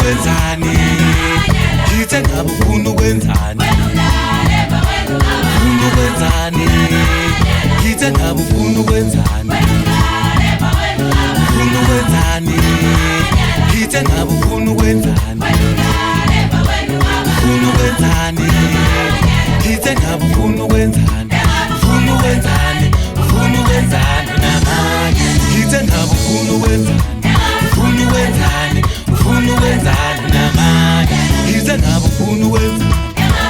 Wenzani, ngithe ngabe ufuna ukwenzani? Ufuna ukwenzani? Ngithe ngabe ufuna ukwenzani? Ufuna ukwenzani? Ngithe ngabe ufuna ukwenzani? Ufuna ukwenzani? Ngithe ngabe ufuna ukwenzani? Ufuna ukwenzani? Ufuna ukwenzani namanje? Ngithe ngabe ufuna ukwenzani?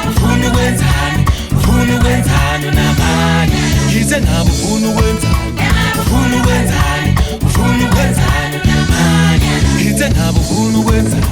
Ufuna ukwenzani? Ufuna ukwenzani namanje? Ngithe ngabe ufuna ukwenzani? Ufuna ukwenzani? Ufuna ukwenzani namanje? Ngithe ngabe ufuna ukwenzani?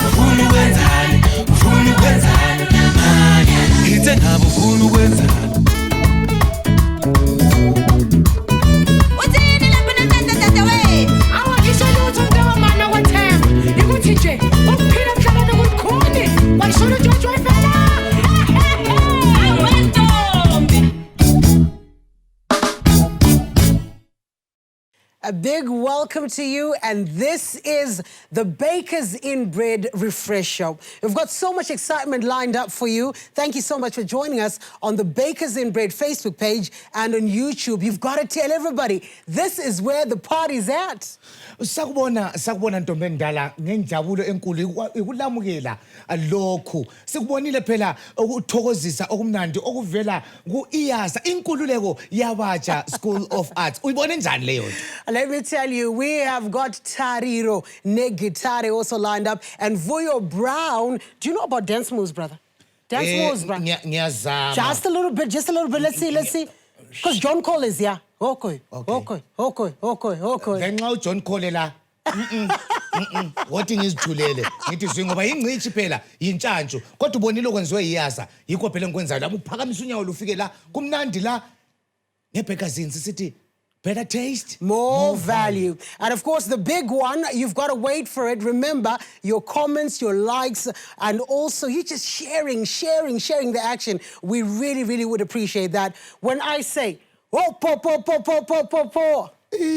Ufuna ukwenzani? Ufuna ukwenzani namanje? Ngithe ngabe ufuna ukwenzani? A big welcome to you, and this is the Bakers in Bread Refresh Show. We've got so much excitement lined up for you. Thank you so much for joining us on the Bakers in Bread Facebook page and on YouTube. You've got to tell everybody, this is where the party's at. Sakubona Ntombi Endala ngenjabulo enkulu ikulamukela lokhu sikubonile phela ukuthokozisa okumnandi okuvela ku-IYASA inkululeko yabatsha School of Arts. Uyibone njani leyo nto? Let me tell you, we have got Tariro Negitare also lined up, and Vuyo Brown. Do you know about dance moves, brother? Dance moves, brother. Ngiyazama. Just a little bit. Let's see. Because John Cole is here. Okay. Ngenxa uJohn Cole la. Wathi ngizithulele ngithi singoba ingcithi phela yintshantshu kodwa ubonile okwenziwe IYASA yikho phela ngikwenzayo la uphakamisa unyawo lufike la kumnandi la ngebhekazini sithi better taste, more value. And of course, the big one, you've got to wait for it. Remember, your comments, your likes, and also you just sharing the action. We really would appreciate that. When I say, oh, po. The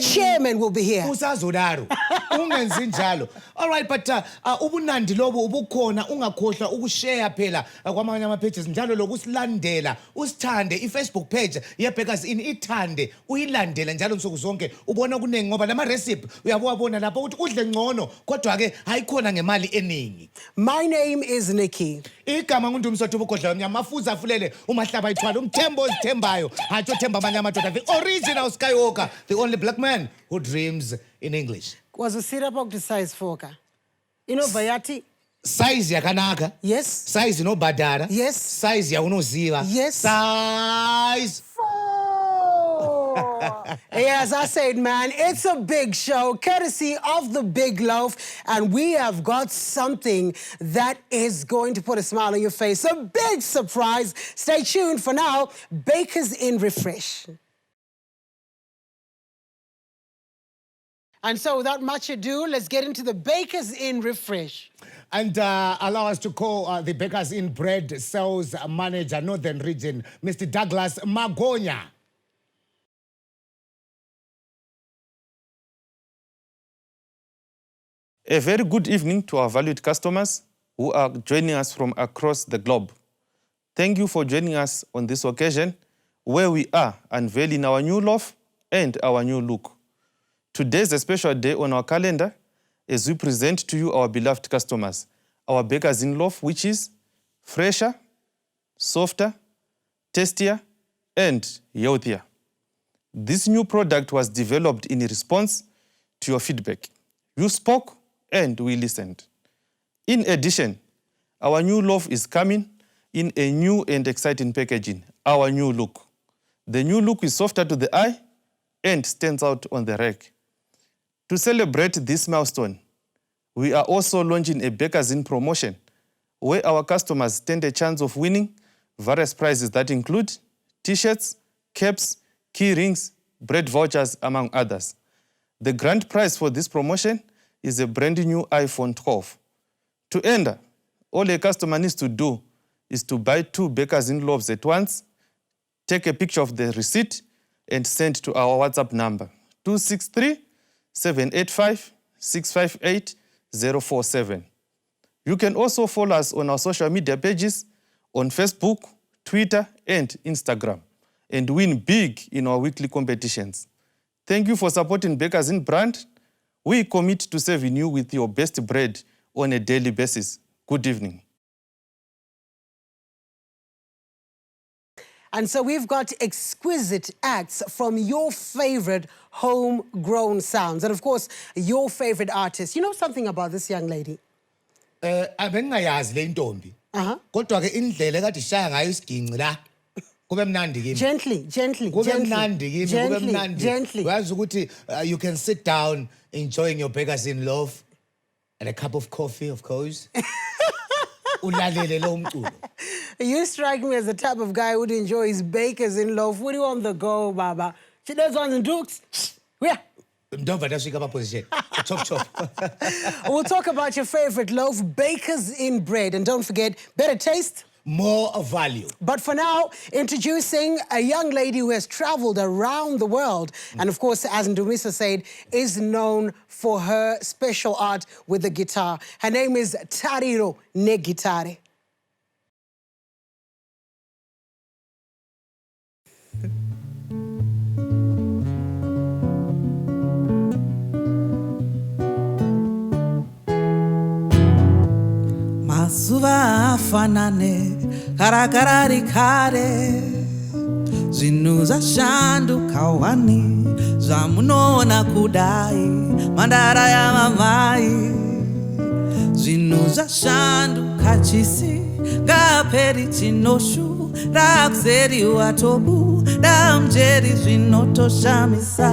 chairman will be here. Usazodaro. Ungenzi njalo. All right, but ubunandi lobo ubukona ungakhohlwa ukushare phela kwamanye ama pages njalo lokusilandela usithande iFacebook page yeBakers in ithande uyilandela njalo nsuku zonke ubona kunengi ngoba lama recipe uyabona lapho ukuthi udle ngcono kodwa ke hayikhona ngemali eningi. My name is Nikki. Igama nguNdumsotho ubugodla wamnyama mafuza afulele umahlaba ithwala umthembo ozithembayo hatsho themba abanye amadoda the original Skywalker, the only black man who dreams in English. Was a syrup of the size foka. You know Bayati? Size yakanaka. Yes. Size no badara. Yes. Size ya unoziva. Yes. Size 4. As I said, man, it's a big show, courtesy of the Big Loaf, and we have got something that is going to put a smile on your face. A big surprise. Stay tuned for now. Bakers in Refresh. And so without much ado, let's get into the Bakers in Refresh. And allow us to call the Bakers in Bread Sales Manager, Northern Region, Mr. Douglas Magonya. A very good evening to our valued customers who are joining us from across the globe. Thank you for joining us on this occasion where we are unveiling our new loaf and our new look. Today is a special day on our calendar as we present to you our beloved customers, our Bakers in Loaf, which is fresher, softer, tastier, and healthier. This new product was developed in response to your feedback. You spoke and we listened. In addition, our new loaf is coming in a new and exciting packaging, our new look. The new look is softer to the eye and stands out on the rack. To celebrate this milestone, we are also launching a Bakers in promotion where our customers stand a chance of winning various prizes that include t-shirts, caps, key rings, bread vouchers, among others. The grand prize for this promotion is a brand new iPhone 12. To enter, all a customer needs to do is to buy 2 Bakers in Loaves at once, take a picture of the receipt, and send to our WhatsApp number, 263-785-658-047. You can also follow us on our social media pages on Facebook, Twitter, and Instagram, and win big in our weekly competitions. Thank you for supporting Bakers in brand. We commit to serving you with your best bread on a daily basis. Good evening. And so we've got exquisite acts from your favorite homegrown sounds. And of course, your favorite artists. You know something about this young lady? Abengayazi le ntombi. Kodwa ke indlela ekade ishaya ngayo isiginci la. Kube mnandi kimi. Gently. Kube mnandi kimi, kube mnandi. Gently. Uyazi ukuthi you can sit down enjoying your Bakers in Loaf and a cup of coffee, of course. Ulalele lo mculo. You strike me as the type of guy who would enjoy his Bakers in Loaf. What do you on the go, Baba? She does on the dukes. Where? Don't forget about position. Chop. We'll talk about your favorite loaf, Bakers in Bread. And don't forget, better taste, more value. But for now, introducing a young lady who has traveled around the world and, of course, as Ndumisa said, is known for her special art with the guitar. Her name is Tariro Negitare. Masuva afanane karakarari kare zvinhu zvashanduka wani zvamunoona kudai mandara yamamai zvinhu zvashanduka chisi ngaperi chinoshu rakuseriwa tobu damjeri zvinotoshamisa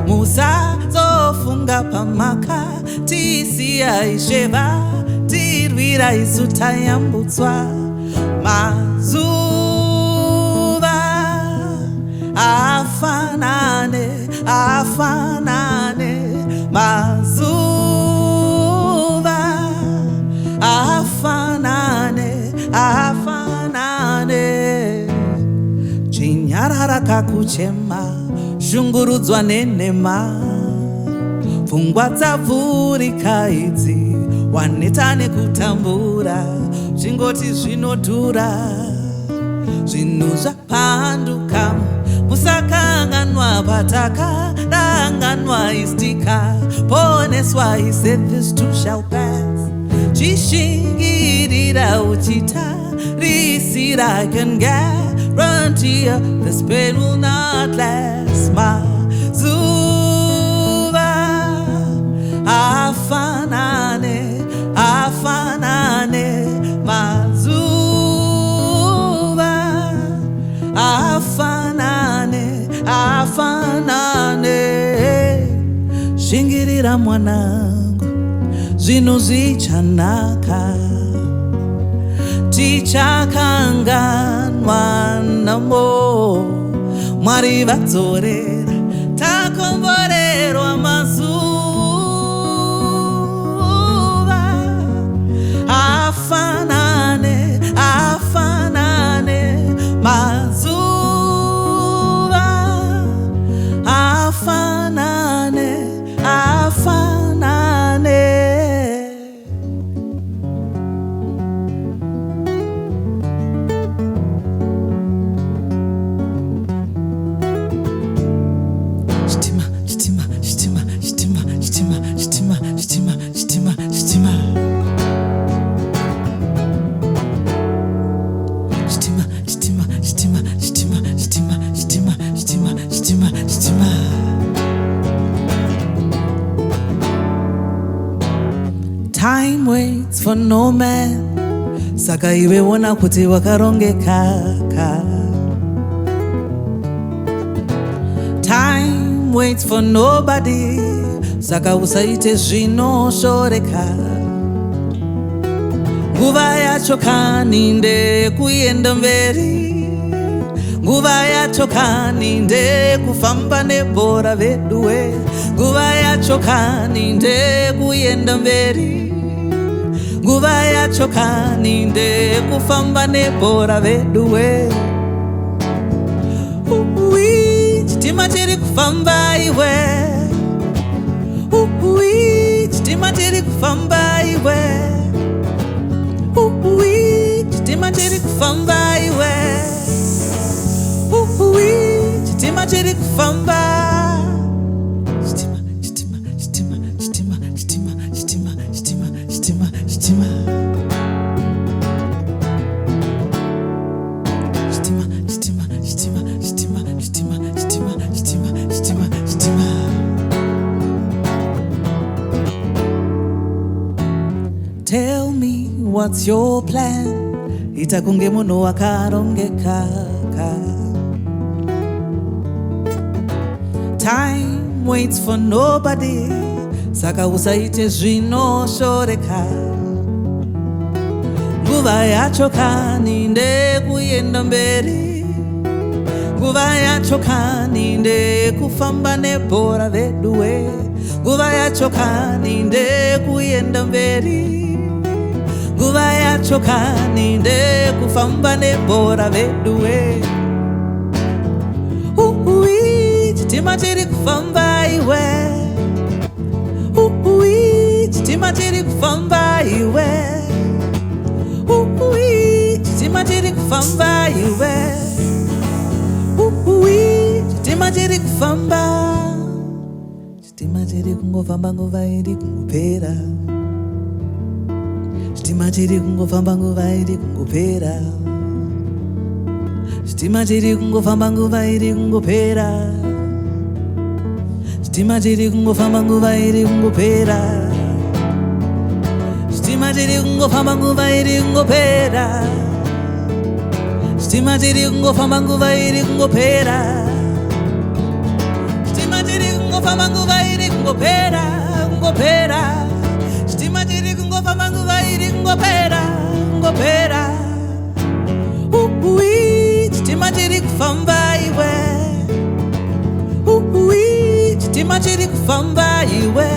musazofunga pamaka tisiyaisheva tirwira isu tayambutswa mazuva afanane mazuva afanane chinyarara kakuchema shungurudzwa nenhema pfungwa dzavhurika idzi waneta nekutambura zvingoti zvinodhura zvinhu zvapanduka musakanganwa patakadanganwa istika poneswa he said this too shall pass chishingirira uchitarisira I can guarantee you this pain will not last mazuva afanane mazuva afanane shingirira mwanangu zvinhu zvichanaka tichakanganwa namo Mwari vadzorera takomborerwa mazuva afanane mazuva afanane waits for no man, saka iwe ona kuti wakarongeka. Time waits for nobody, saka usaite zvinoshoreka. Nguva yacho kaninde kuenda mberi, nguva yacho kaninde kufamba nebhora veduwe, nguva yacho kaninde kuenda mberi, nguva yacho kaninde kufamba nebhora veduwe. Chitima chiri kufamba iwe, chitima chiri kufamba iwe, chitima chiri kufamba iwe, chitima chiri kufamba. Chitima, chitima, chitima, chitima, chitima, chitima, chitima, chitima, chitima. Chitima, chitima, chitima, chitima, chitima, chitima, chitima, chitima, chitima. Tell me what's your plan? Itakunge munhu wakarongeka. Time waits for nobody, saka usaite zvinoshoreka. Nguva yacho kaninde kuenda mberi, nguva yacho kaninde kufamba nebhora veduwe, nguva yacho kaninde kuenda mberi, nguva yacho kaninde kufamba nebhora veduwe. Chitima chiri kufamba iwe, chitima chiri kufamba iwe, chitima chiri kufamba iwe, chitima chiri kufamba, chitima chiri kungofamba nguva iri kungopera, chitima chiri kungofamba nguva iri kungopera, chitima chiri kungofamba nguva iri kungopera, chitima chiri kungofamba nguva iri kungopera, chitima chiri kungofamba nguva iri kungopera, chitima chiri kungofamba nguva iri kungopera, chitima chiri kungofamba nguva iri kungopera, kungopera, chitima chiri kungofamba nguva iri kungopera, kungopera. Chitima chiri kufamba iwe, chitima chiri kufamba iwe,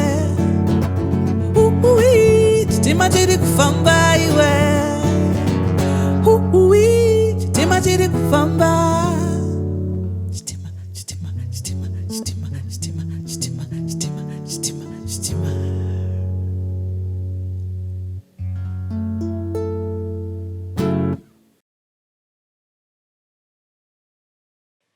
chitima chiri kufamba iwe, chitima chiri kufamba. Chitima, chitima, chitima, chitima, chitima, chitima, chitima, chitima, chitima.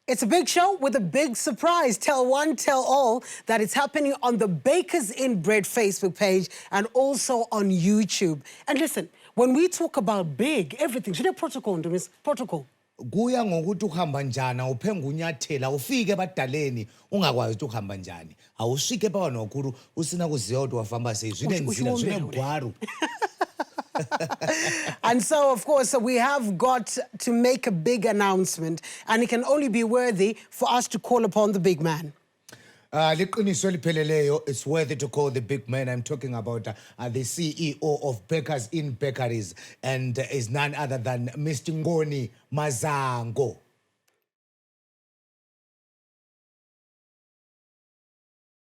It's a big show with a big surprise. Tell one, tell all that it's happening on the Bakers in Bread Facebook page and also on YouTube. And listen, when we talk about big, everything, should have protocol, Miss Protocol. Kuya ngokuthi uhamba njani, awuphenga unyathela, ufike ebadaleni ungakwazi ukuthi uhamba njani. Awusike pha nokhulu usina kuziya ukuthi wafamba sezwile ngizila zwinegwaru. And so, of course, we have got to make a big announcement, and it can only be worthy for us to call upon the big man. Liqiniso elipheleleyo, it's worthy to call the big man. I'm talking about the CEO of Bakers in Bakeries, and is none other than Mr. Ngoni Mazango.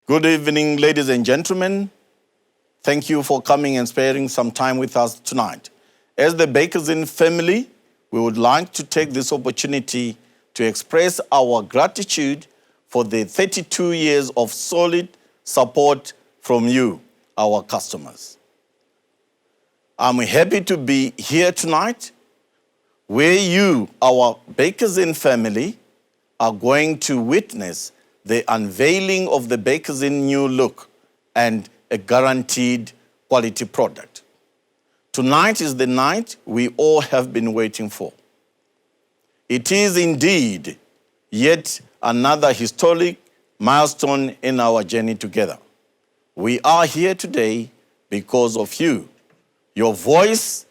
Good evening, ladies and gentlemen. Thank you for coming and sparing some time with us tonight. As the Bakers in family, we would like to take this opportunity to express our gratitude for the 32 years of solid support from you, our customers. I'm happy to be here tonight, where you, our Bakers in family, are going to witness the unveiling of the Bakers in new look and a guaranteed quality product. Tonight is the night we all have been waiting for. It is indeed yet another historic milestone in our journey together. We are here today because of you, Your voice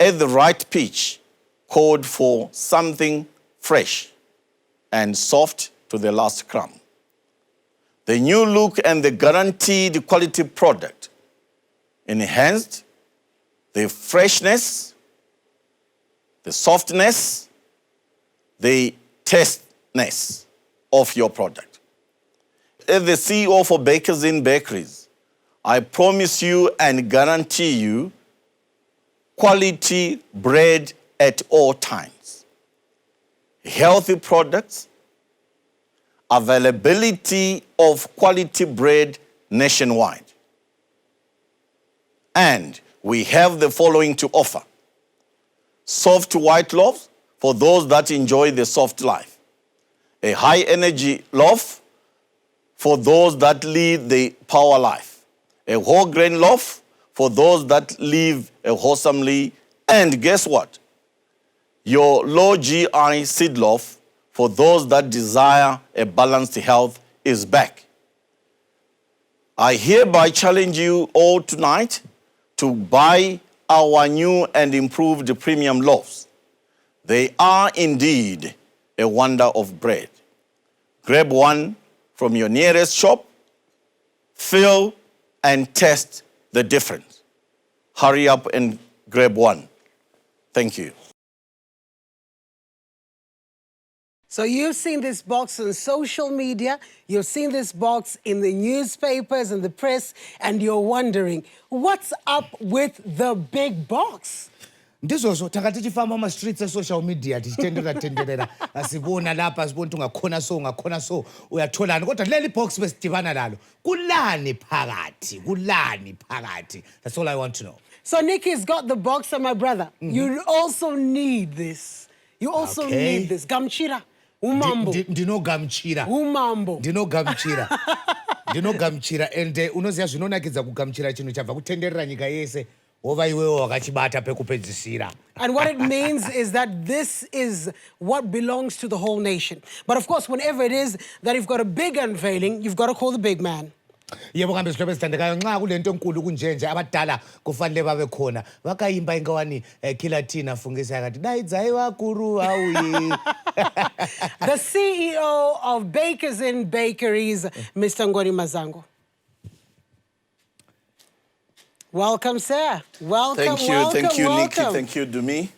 at the right pitch called for something fresh and soft to the last crumb. The new look and the guaranteed quality product enhanced the freshness, the softness, the tasteness of your product. As the CEO for Bakers Inn Bakeries, I promise you and guarantee you quality bread at all times, healthy products, availability of quality bread nationwide. And we have the following to offer: soft white loaves for those that enjoy the soft life, a high energy loaf for those that lead the power life, a whole grain loaf for those that live a wholesomely, and guess what? Your low GI seed loaf for those that desire a balanced health is back. I hereby challenge you all tonight to buy our new and improved premium loaves. They are indeed a wonder of bread. Grab one from your nearest shop, feel and test the difference. Hurry up and grab one. Thank you. So you've seen this box on social media, you've seen this box in the newspapers and the press, and you're wondering, what's up with the big box? ndizvozvo takati tifamba mastreets esocial media tichitenderera asibona lapha sibona ukuthi ungakhona so uyatholani kodwa leli box besidibana lalo kulani phakathi. That's all I want to know. So Nikki's got the box, and my brother, you also need this. You also Okay. need this. Gamchira, umambo. Ndinogamchira. Umambo. Ndinogamchira. And unoziva zvinonakidza kugamchira chinhu chabva kutenderera nyika yese. And what it means is that this is what belongs to the whole nation. But of course, whenever it is that you've got a big unveiling, you've got to call the big man. Yebo kambe sihlobo esithandekayo nxa kulento enkulu kunjenje abadala kufanele babe khona vakayimba ingawani Khilathina Fungisa yakati daidzai vakuru auyi. The CEO of Bakers Inn Bakeries, Mr. Ngoni Mazango. Welcome, sir. Welcome, Thank you, welcome, Nikki, welcome. thank you, Dumi.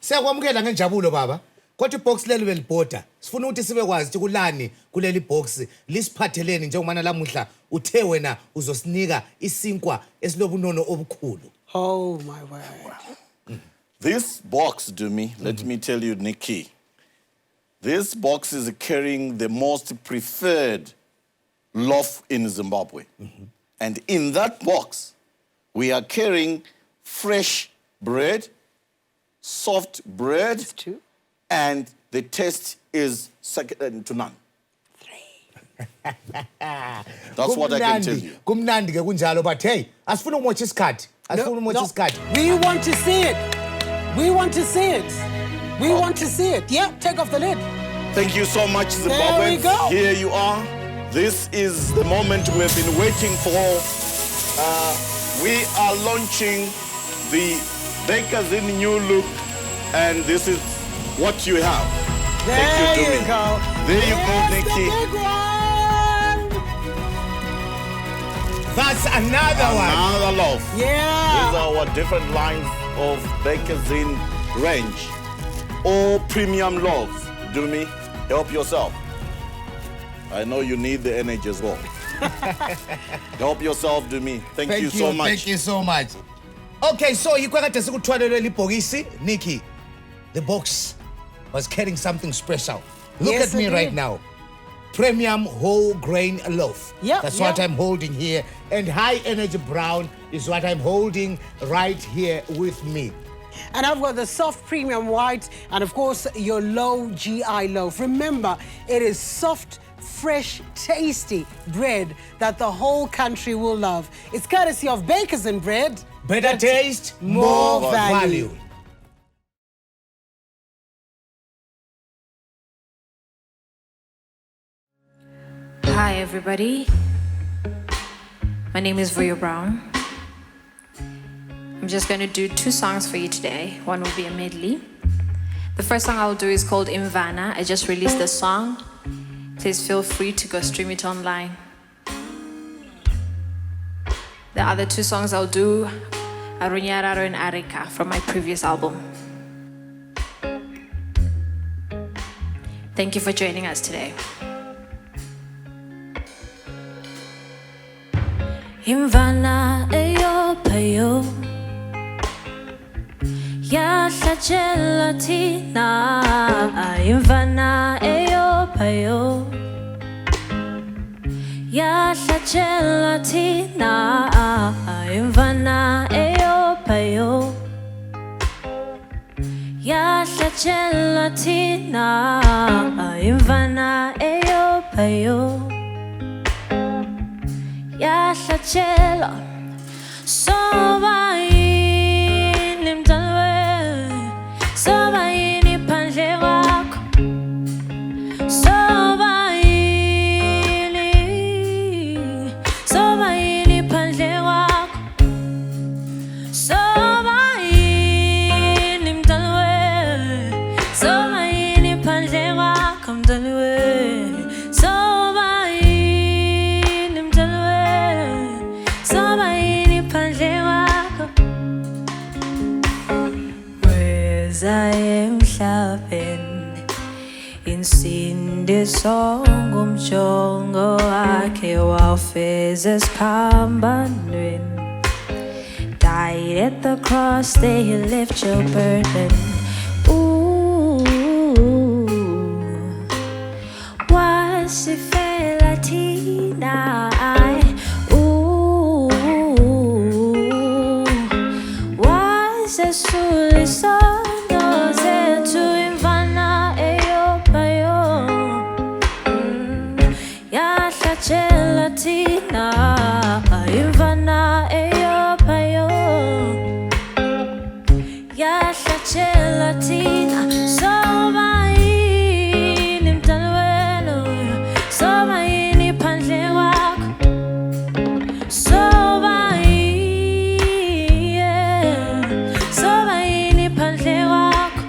Siyakwamukela ngenjabulo baba. Kodwa ibox leli belibhoda. Sifuna ukuthi sibekwazi ukuthi kulani kuleli box lisiphatheleni njengomana lamuhla uthe wena uzosinika isinkwa esilobunono obukhulu. Oh my word. This box, Dumi, let me tell you, Nikki, this box is carrying the most preferred loaf in Zimbabwe. And in that box, we are carrying fresh bread, soft bread, That's two. and the taste is second to none. That's what I can tell you. Kumnandi ke kunjalo but hey, asifuna umocha isikhathi. Asifuna umocha isikhathi. We want to see it. We want to see it. We want to see it. Yeah, take off the lid. Thank you so much, Zimbabwe. There we go. Here you are. This is the moment we've been waiting for. We are launching the Bakers Inn new look, and this is what you have. There Thank you, you Dumi. go. There you go, Here's Nikki. the big one. That's another one. Another loaf. Yeah. These are our different lines of Bakers Inn range. All premium loaves. Dumi, help yourself. I know you need the energy as well. Help yourself, Dumi. Thank you so much. Thank you so much. Okay, so yikwekade sikuthwalelwe libhokisi, Nikki. The box was carrying something special. Look Yes, at me it right did. now. Premium whole grain loaf. Yep, That's what yep. I'm holding here. And high energy brown is what I'm holding right here with me. And I've got the soft premium white and, of course, your low GI loaf. Remember, it is soft, fresh, tasty bread that the whole country will love. It's courtesy of Bakers Inn Bread. Better taste, more more value. value. Hi, everybody. My name is Voyo Brown. I'm just going to do 2 songs for you today. One will be a medley. The first song I will do is called Imvana. I just released the song. Please feel free to go stream it online. The other 2 songs I'll do are Runyararo and Arika from my previous album. Thank you for joining us today. Imvana eyo payo ya hlajela thina Imvana eyo payo ya hlajela thina Imvana eyo payo ya hlajela thina Imvana eyo payo ya hlajela soba yini mntanawe soba yini phandle kwakho soba yini phandle kwakho soba yini mntanawe soba yini phandle kwakho mntanawe emhlabeni insindiso ngumjongo wakhe wawufeza esiphambanweni died at the cross there he left your burden wasifela thina wasesulisa Gelatina, Imvana eyo payo. Yasha gelatina, soba yini mntanawe, soba yini phandle kwakho, soba yini phandle kwakho,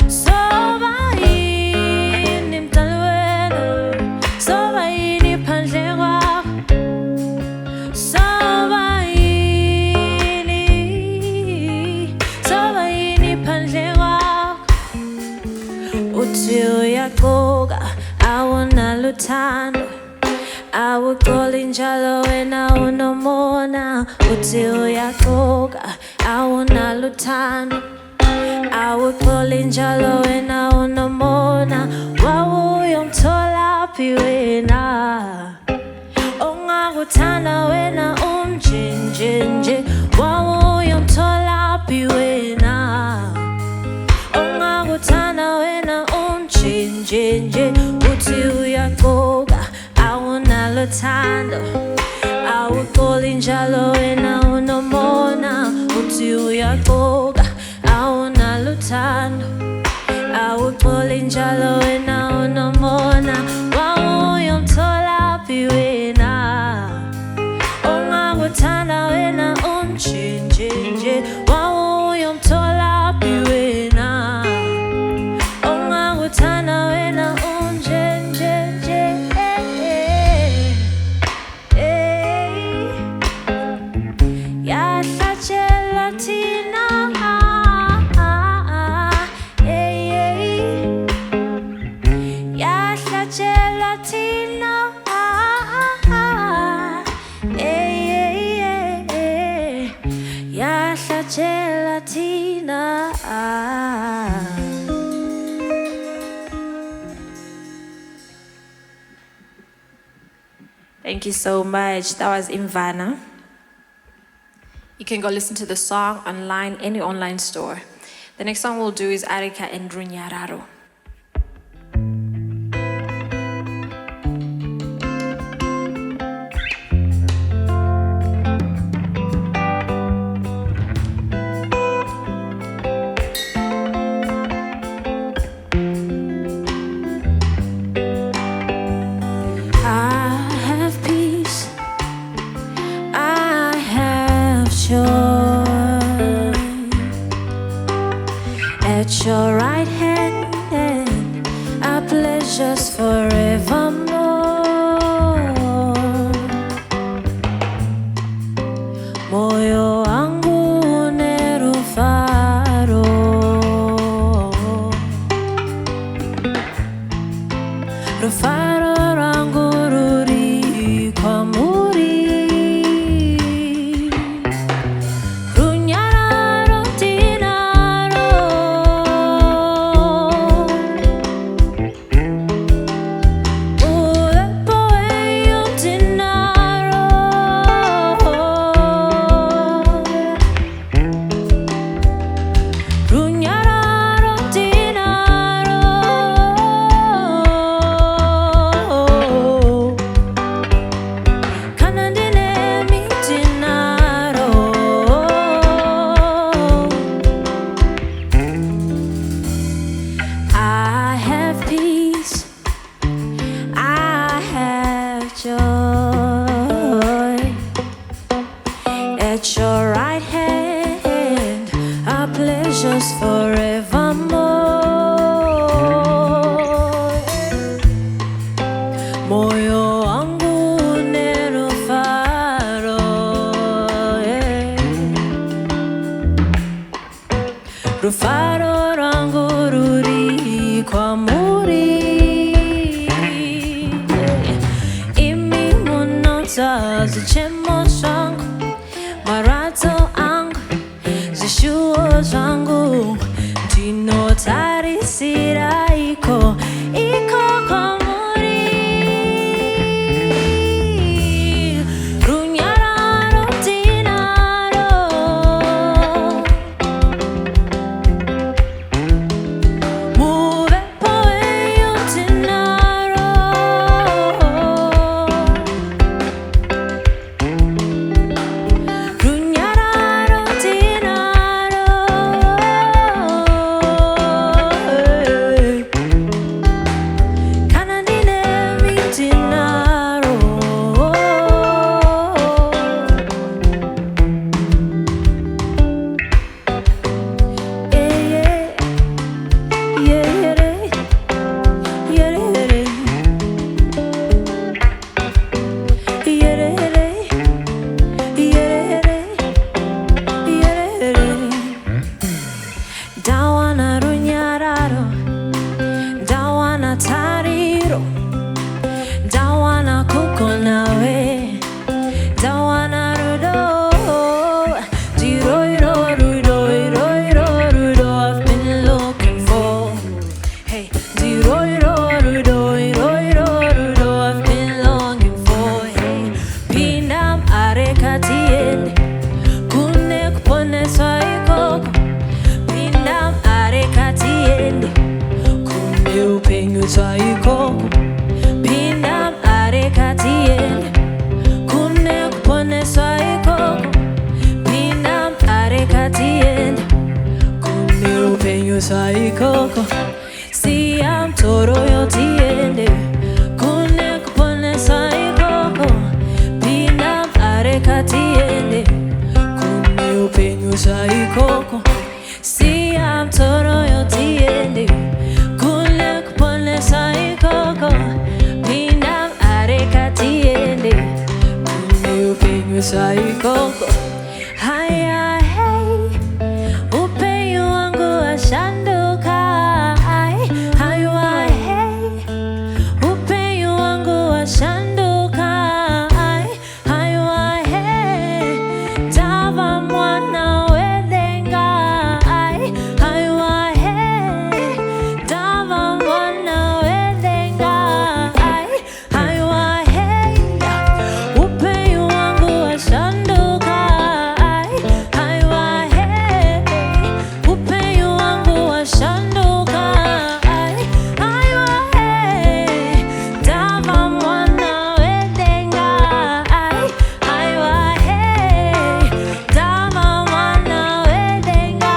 soba yini mntanawe, soba yini phandle kwakho, soba yini phandle kwakho. Uthi uyaguqa awunalo uthando awuxoli njalo wena unomona. Uthi uyaguqa awunalo uthando awuxoli njalo wena unomona. Wawuyomtholaphi wena ongakuthanda wena unjenjenje. Wawuyomtholaphi wena ongakuthanda wena unjenjenje. Uthi uyaguqa awunalo uthando awuxoli njalo wena unomona. Uthi uyaguqa awunalo uthando awuxoli njalo wena unomona. Wawuyomtholaphi wena ongakuthanda wena unjenjenje. Wawuyomtholaphi wena ongakuthanda wena unjenjenje. Yahlatshela thina yahlatshela thina yahlatshela thina. Thank you so much. That was Imvana. You can go listen to the song online, any online store. The next song we'll do is Arika and Runyararo. I have joy. hand, our pleasures forevermore. Moyo wangu une rufaro, rufaro rangu ruri kwa muri, runyararo tinaro, ulepo eyo tinaro, runyararo tinaro, kanandine mi tinaro. I have peace, I have joy. At your right hand are pleasures forevermore. Moyo wangu une rufaro, rufaro rangu ruri kwa muri, imi munota zichemo zangu, marato angu, zishuo zangu, tino tarisira iko kwa muri, runyararo tinaro, move poeyo tinaro, runyararo tinaro, kanandine mi tinaro. Dawana runyararo, dawana tariro, dawana kuko nawe, dawana rudo, diroiro, rudo, I've been looking for. Hey, diroiro, rudo, I've been longing for. Hey, pinam arekatien, kune kupone swaikoko, pinam arekatien, kune upenyu swaikoko, pinam arekatien, kune kupone swaikoko, pinam arekatien, kune upenyu swaikoko, siam toro yo tiende, kune kupone swaikoko, pinam arekatiende, kune upenyu swaikoko, siam toro yo tiende, kune kupone swaikoko, pinam arekatiende, kune upenyu swaikoko. Haya hey, upenyu wangu washanduka. Haya hey, upenyu wangu washanduka. Haya hey, tava mwana wedenga. Haya hey, tava mwana wedenga. Haya hey, upenyu wangu washanduka. Haya hey, upenyu wangu washanduka. Haya hey, tava mwana wedenga. Haya hey, tava mwana wedenga.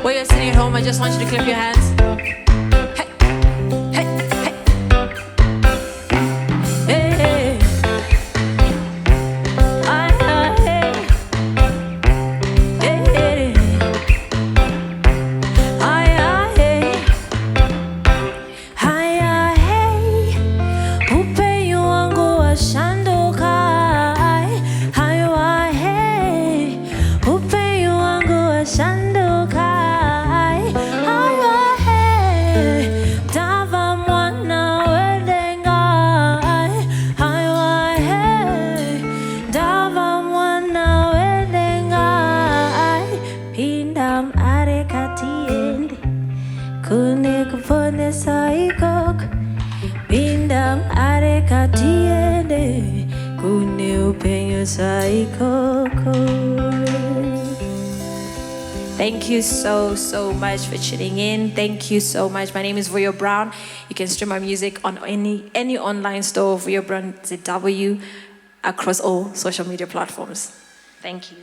While you're sitting at home, I just want you to clap your hands. Hey, hey, hey. Hey, hey. psycho chord. Thank you so much for tuning in. Thank you so much. My name is Vuyo Brown. You can stream my music on any online store, Vuyo Brown ZW, across all social media platforms. Thank you.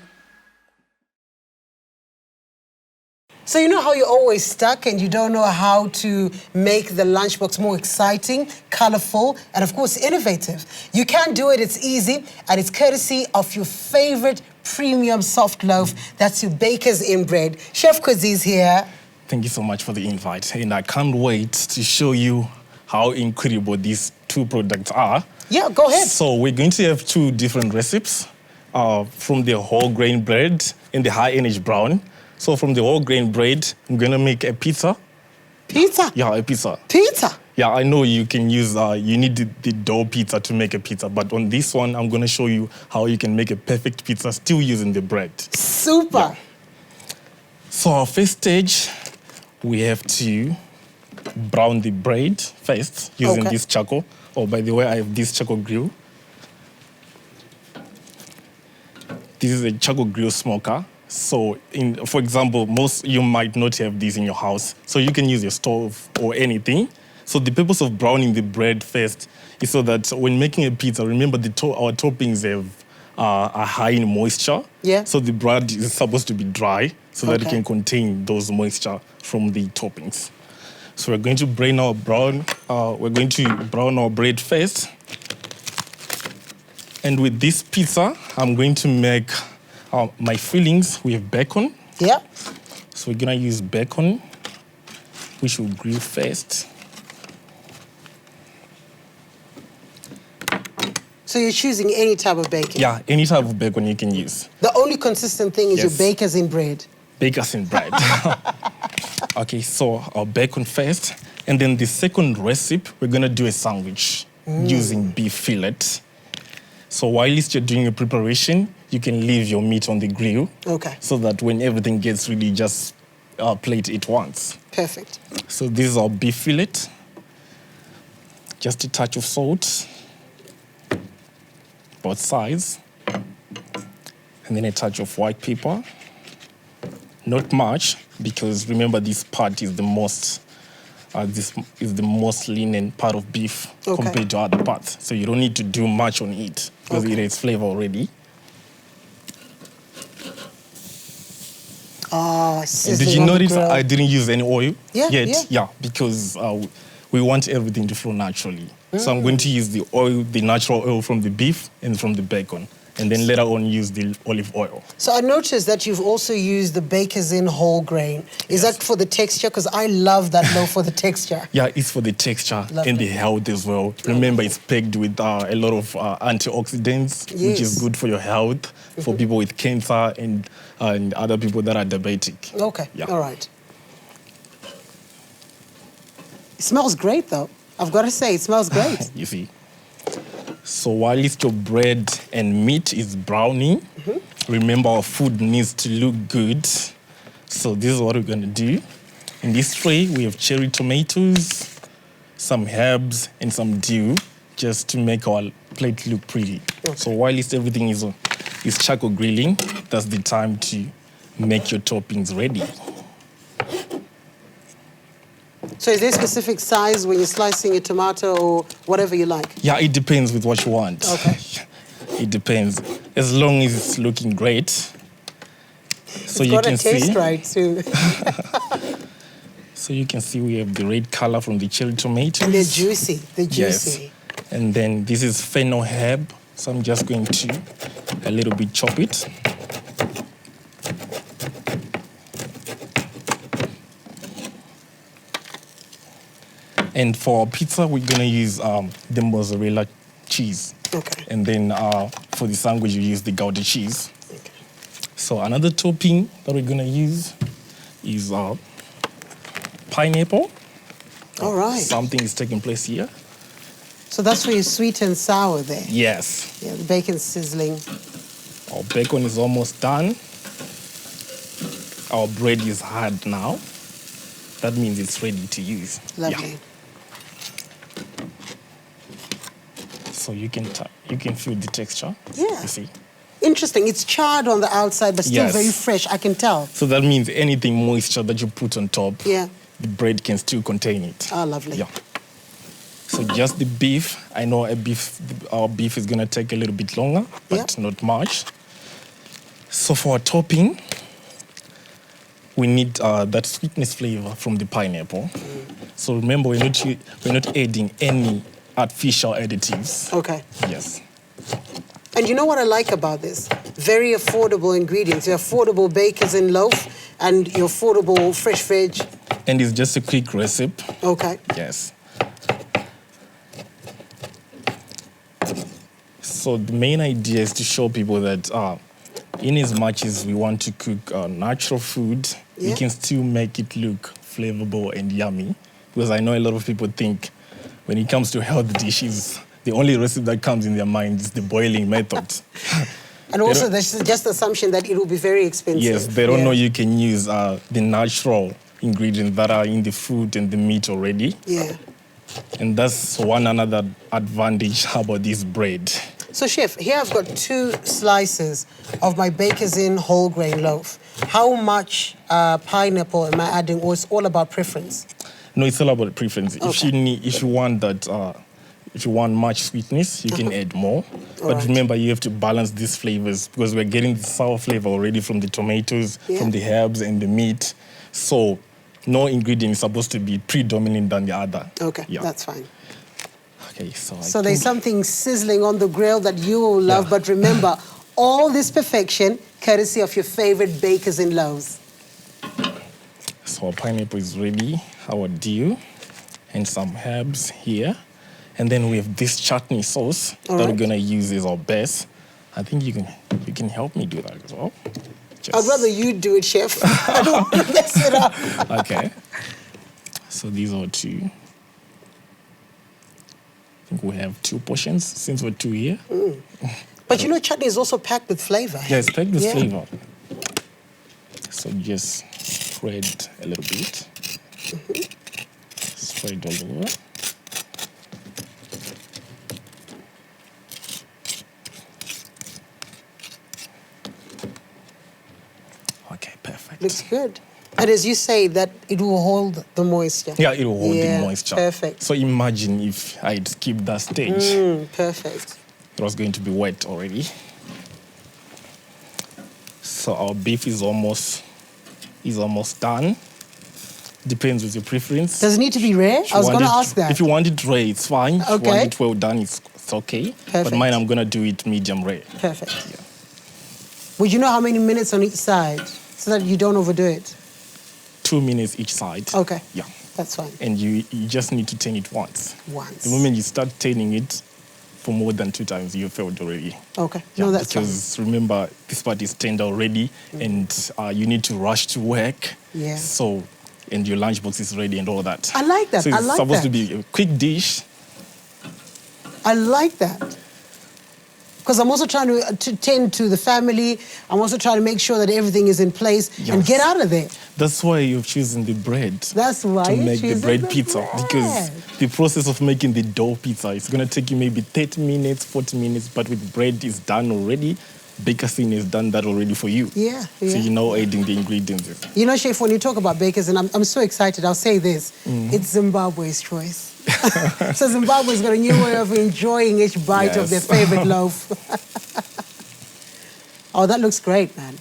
So you know how you're always stuck and you don't know how to make the lunchbox more exciting, colorful, and of course innovative. You can do it, it's easy, and it's courtesy of your favorite premium soft loaf. That's your Baker's in Bread. Chef Kwazi's here. Thank you so much for the invite. And I can't wait to show you how incredible these two products are. Yeah, go ahead. So we're going to have two different recipes from the whole grain bread and the high energy brown. So from the whole grain bread, I'm going to make a pizza. Pizza? Yeah, a pizza. Pizza? Yeah, I know you can use, you need the dough pizza to make a pizza, but on this one, I'm going to show you how you can make a perfect pizza still using the bread. Super. Yeah. So our first stage, we have to brown the bread first using this charcoal. Oh, by the way, I have this charcoal grill. This is a charcoal grill smoker. So, for example, you might not have this in your house. So you can use your stove or anything. So the purpose of browning the bread first is so that when making a pizza, remember our toppings have are high in moisture. Yeah. So the bread is supposed to be dry so that it can contain those moisture from the toppings. So we're going to brown our bread first. And with this pizza, I'm going to make my fillings. We have bacon. Yeah. So we're gonna use bacon, which we'll grill first. So you're choosing any type of bacon? Yeah, any type of bacon you can use. The only consistent thing is your Baker's in Bread. Baker's in Bread. Okay, so our bacon first. And then the second recipe, we're gonna do a sandwich using beef fillet. So whilst you're doing your preparation, you can leave your meat on the grill. Okay. So that when everything gets ready, just plate it once. Perfect. So this is our beef fillet. Just a touch of salt, both sides. And then a touch of white pepper. Not much, because remember this part is the most lean part of beef compared to other parts. So you don't need to do much on it because it has flavor already. Did you notice I didn't use any oil yet? Yeah, because we want everything to flow naturally. So I'm going to use the natural oil from the beef and from the bacon, and then later on use the olive oil. So I noticed that you've also used the Baker's in whole grain. Is that for the texture? Because I love that loaf for the texture. Yeah, it's for the texture and the health as well. Remember, it's packed with a lot of antioxidants, which is good for your health, for people with cancer and other people that are diabetic. Okay, Yeah. all right. It smells great, though. I've got to say, it smells great. You see. So while your bread and meat is browning, remember our food needs to look good. So this is what we're going to do. In this tray, we have cherry tomatoes, some herbs, and some dew, just to make our plate look pretty. So while everything is charcoal grilling, that's the time to make your toppings ready. So is there a specific size when you're slicing a tomato or whatever you like? Yeah, it depends with what you want. Okay. It depends. As long as it's looking great. So it's you got can to taste see. right too. So you can see we have the red color from the cherry tomatoes. And they're juicy. They're juicy. Yes. And then this is fennel herb. So I'm just going to a little bit chop it. And for our pizza, we're gonna use the mozzarella cheese. Okay. And then for the sandwich, you use the Gouda cheese. Okay. So another topping that we're gonna use is pineapple. All right. Something is taking place here. So that's for your sweet and sour there. Yes. Yeah, the bacon's sizzling. Our bacon is almost done. Our bread is hard now. That means it's ready to use. Lovely. Yeah. So you can feel the texture. Yeah. You see. Interesting. It's charred on the outside, but still Yes. very fresh. I can tell. So that means anything moisture that you put on top, Yeah. the bread can still contain it. Ah, lovely. Yeah. So just the beef. I know our beef is gonna take a little bit longer, but Yeah. not much. So for our topping, we need that sweetness flavor from the pineapple. So remember, we're not adding any artificial additives. Okay. Yes. And you know what I like about this? Very affordable ingredients. Your affordable baker's in loaf and your affordable fresh veg. And it's just a quick recipe. Okay. Yes. So the main idea is to show people that in as much as we want to cook natural food, we Yeah. can still make it look flavorful and yummy. Because I know a lot of people think when it comes to health dishes, the only recipe that comes in their mind is the boiling method. And also, there's just the assumption that it will be very expensive. Yes, they don't Yeah. know you can use the natural ingredients that are in the food and the meat already. Yeah. And that's one another advantage about this bread. So, Chef, here I've got 2 slices of my Baker's Inn whole grain loaf. How much pineapple am I adding, or it's all about preference? No, it's all about preference. Okay. If you want that, if you want much sweetness, you can add more. But right. remember, you have to balance these flavors because we're getting the sour flavor already from the tomatoes, Yeah. from the herbs and the meat. So no ingredient is supposed to be predominant than the other. Okay, Yeah. that's fine. Okay, so So there's something sizzling on the grill that you will love, Yeah. but remember, all this perfection courtesy of your favorite Baker's Inn loaves. So our pineapple is ready, our dill, and some herbs here. And then we have this chutney sauce that we're right. gonna use as our base. I think you can help me do that as well. I'd rather you do it, Chef. I don't want to mess it up. Okay. So these are 2. I think we have 2 portions since we're 2 here. But you know, chutney is also packed with flavor. Yes, take this Yeah. flavor. So just spread a little bit. Spread all over. Okay, perfect. Looks good. And as you say, that it will hold the moisture. Yeah, it will hold Yeah, the moisture. perfect. So imagine if I'd skipped that stage. Perfect. It was going to be wet already. So our beef is almost done. Depends with your preference. Does it need to be rare? If I you was want going to it- ask that. If you want it rare, it's fine. If you Okay. want it well done, it's okay. But Perfect. mine, I'm going to do it medium rare. Perfect. Would you know how many minutes on each side so that you don't overdo it? 2 minutes each side. Okay. Yeah. That's fine. And you just need to turn it once. Once. The moment you start turning it for more than 2 times, you failed already. Okay. Yeah, No, that's fine. because remember, this part is tender already, and you need to rush to work. Yeah. So, and your lunchbox is ready and all that. I like that. So I it's like supposed to that. be a quick dish. I like that. Because I'm also trying to tend to the family. I'm also trying to make sure that everything is in place and Yes. get out of there. That's why you've chosen the bread. That's why to you're make the choosing bread the pizza, because bread. the process of making the dough pizza is going to take you maybe 30 minutes, 40 minutes, but with bread is done already. Baker's Inn has done that already for you. Yeah, So yeah. you're now adding the ingredients. You know, Chef, when you talk about Baker's, and I'm so excited, I'll say this. It's Zimbabwe's choice. So Zimbabwe's got a new way of enjoying each bite of their Yes. favorite loaf. Oh, that looks great, man.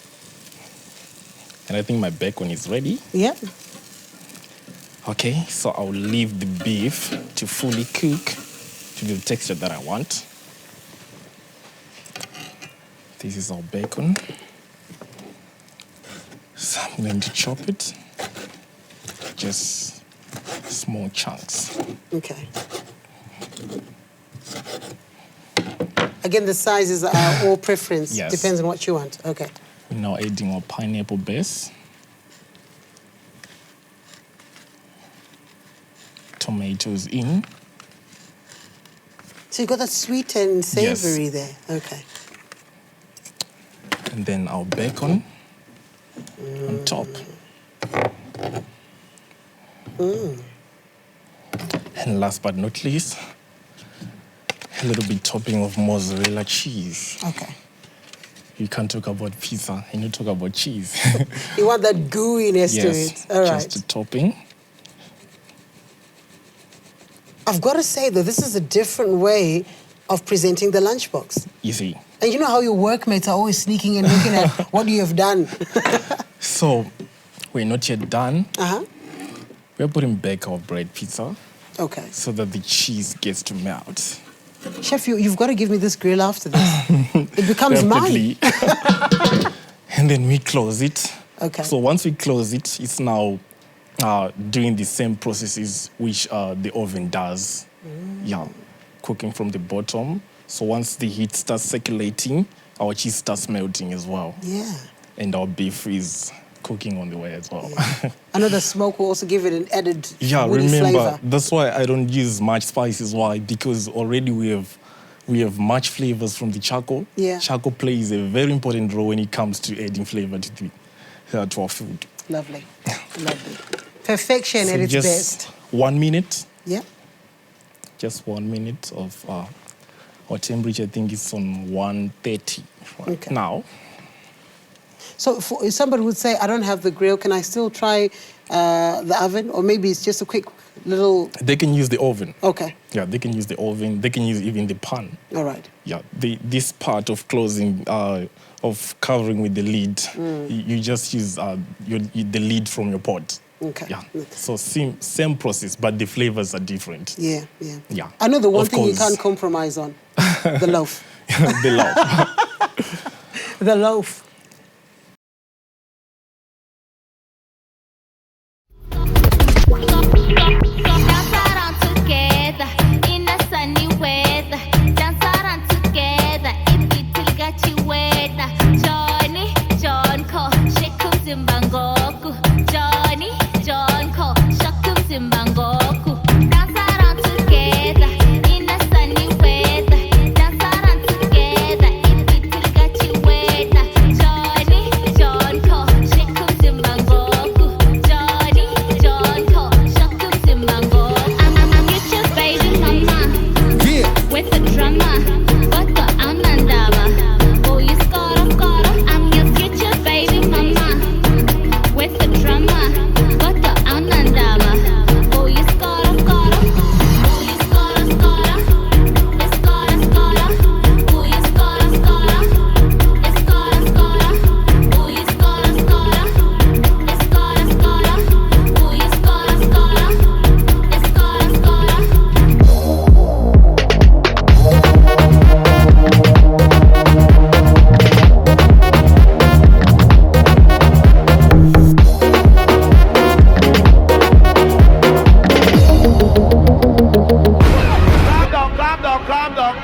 And I think my bacon is ready. Yeah. Okay, so I'll leave the beef to fully cook to the texture that I want. This is our bacon. So I'm going to chop it. Just small chunks. Okay. Again, the sizes are all preference. Yes. Depends on what you want. Okay. We're now adding our pineapple base. Tomatoes in. So you got that sweet and Yes. savory there. Okay. And then our bacon on top. And last but not least, a little bit topping of mozzarella cheese. Okay. you can't talk about pizza and you talk about cheese. You want that gooiness to Yes, it. All right. just a topping. I've got to say, though, this is a different way of presenting the lunchbox. Easy. And you know how your workmates are always sneaking in looking at what you have done. So, we're not yet done. Uh-huh. We're putting back our bread pizza Okay. so that the cheese gets to melt. Chef, you've got to give me this grill after this. It becomes mine. Definitely. And then we close it. Okay. So once we close it, it's now doing the same processes which the oven does. Yeah, cooking from the bottom. So once the heat starts circulating, our cheese starts melting as well. Yeah. And our beef is cooking on the way as well. I know the smoke will also give it an added Yeah, woody remember, flavor. that's why I don't use much spices. Why? Because already we have much flavors from the charcoal. Yeah. Charcoal plays a very important role when it comes to adding flavor to our food. Lovely. Lovely. Perfection So at its just best. 1 minute. Yeah. Just 1 minute of our temperature. I think it's on 130 right Okay. now. So if somebody would say, I don't have the grill, can I still try the oven? Or maybe it's just a quick little... They can use the oven. Okay. Yeah, they can use the oven. They can use even the pan. All right. Yeah, this part of closing, of covering with the lid, you just use the lid from your pot. Okay. Yeah. So same process, but the flavors are different. Yeah, yeah. Yeah. I know the one Of thing you course. can't compromise on. The loaf. The love. The loaf. Dance around together in a sunny weather. Dance around together if it got you weather. Johnny, John Cole, shake Zimbangoku. Johnny, John Cole, shake Zimbangoku. Dance around together in a sunny weather. Dance around together if it got you weather. Johnny, John Cole, shake Zimbangoku. Johnny, John Cole, shake Zimbangoku. I'm your just baby mama. With the drama, but the anandaba. Oh, you score. I'm your future baby mama. With the drama, but the anandaba. Oh, you score. Oh, you score. It's score. Oh, you score. It's score. Oh, you score. It's score. Oh, you score. It's score.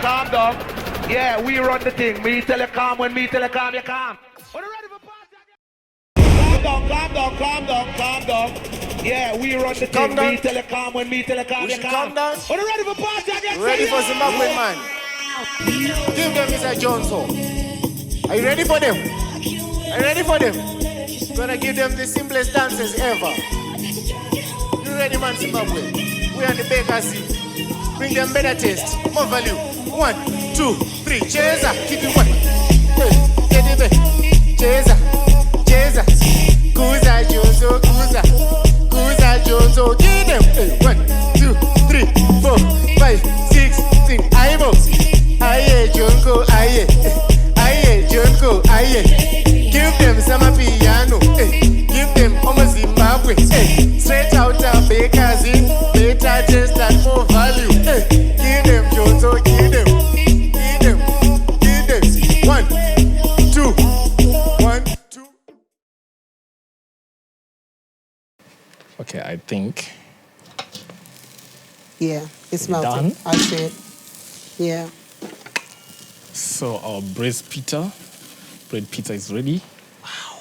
Calm down. Yeah, we run the thing. Me tell you calm, when me tell you calm, you calm. When you ready for party again? Calm down. Yeah, we run the thing. Me tell you calm, when me tell you calm, you calm. When you ready for party again? Ready for Zimbabwe, man. Give them Mr. Johnson. Are you ready for them? Are you ready for them? Gonna give them the simplest dances ever. You ready, man, Zimbabwe? We are the bakers. Bring them better taste, more value. 1, 2, 3, cheers up, keep it one. Get it back, cheers up. Kuza Jozo, Kuza Jozo, get them. 1, 2, 3, 4, 5, 6, 7, aye, Jonko, aye, Jonko, aye. Give them some piano, give them Homo Zimbabwe, straight out of bakers, better taste and more value. Give them Jozo, give them. 1, 2, 1, 2. Okay, I think. Yeah, it's melted. Done. I see it. Yeah. So our bread pizza is ready. Wow.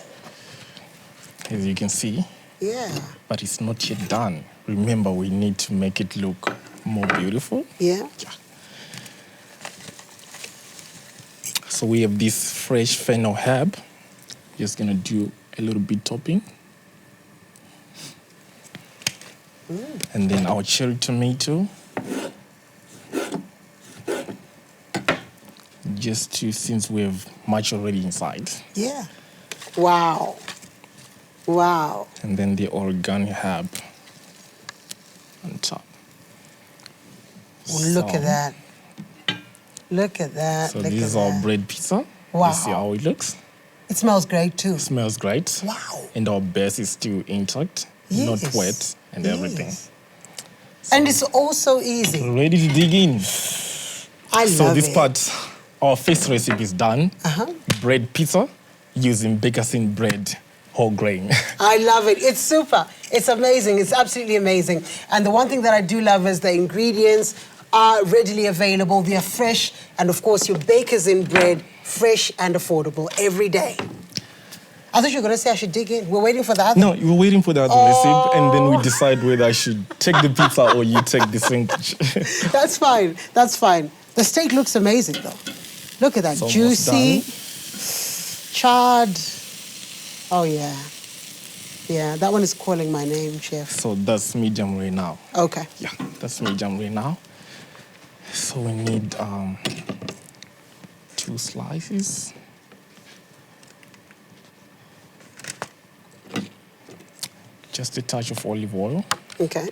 As you can see. Yeah. But it's not yet done. Remember, we need to make it look more beautiful. Yeah. So we have this fresh fennel herb. Just gonna do a little bit topping. And then our cherry tomato. just to, since we have much already inside. Yeah. Wow. Wow. And then the oregano herb on top. Look at that. Look at that. So Look this at is our that. bread pizza. Wow. You see how it looks? It smells great too. Smells great. Wow. And our base is still intact, not Yes. wet and everything. And it's also easy. Ready to dig in. I So love this it. part, our first recipe is done. Uh-huh. Bread pizza using Bakersin bread, whole grain. I love it. It's super. It's amazing. It's absolutely amazing. And the one thing that I do love is the ingredients are readily available. They are fresh. And of course, your Baker's in bread, fresh and affordable every day. I thought you were going to say I should dig in. We're waiting for the other. No, you were waiting for the other recipe, and then we decide whether I should take the pizza or you take the sandwich. That's fine. That's fine. The steak looks amazing, though. Look at that. It's almost Juicy, charred. Oh, yeah. Yeah, that one is calling my name, chef. So that's medium rare now. Okay. Yeah, that's medium rare now. So we need 2 slices. Just a touch of olive oil. Okay.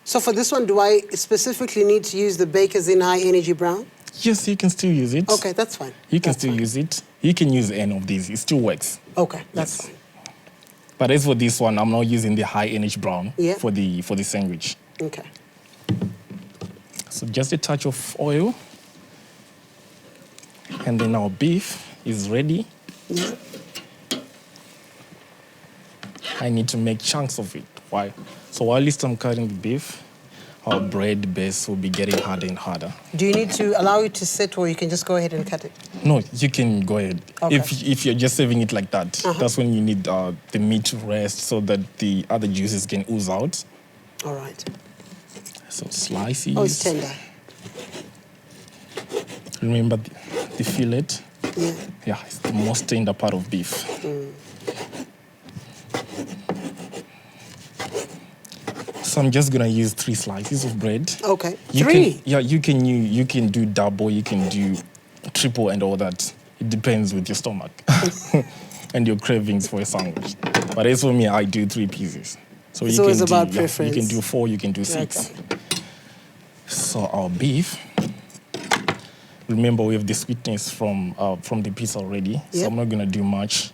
So for this one, do I specifically need to use the Baker's in High Energy Brown? Yes, you can still use it. Okay, that's fine. You can still use it. You can use any of these. It still works. Okay, that's fine. But as for this one, I'm not using the high energy brown Yeah. for the sandwich. Okay. So just a touch of oil. And then our beef is ready. Yeah. I need to make chunks of it. Why? So while I'm cutting the beef, our bread base will be getting harder and harder. Do you need to allow it to sit, or you can just go ahead and cut it? No, you can go ahead. Okay. If you're just serving it like that, that's when you need the meat to rest so that the other juices can ooze out. All right. So slices. Oh, it's tender. Remember the fillet? Yeah. Yeah, it's the most tender part of beef. So I'm just gonna use 3 slices of bread. Okay. You 3? You can do double, you can do triple and all that. It depends with your stomach and your cravings for a sandwich. But as for me, I do 3 pieces. So It's you always can about do, preference. you can do 4, you can do 6. Okay. So our beef. Remember, we have the sweetness from the pizza already. So Yep. I'm not gonna do much,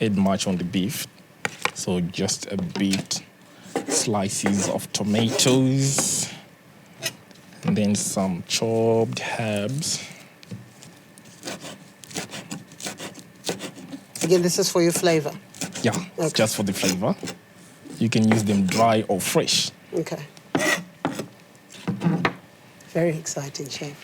add much on the beef. So just a bit, slices of tomatoes, and then some chopped herbs. Again, this is for your flavor. Yeah, it's just for the flavor. You can use them dry or fresh. Okay. Very exciting, chef.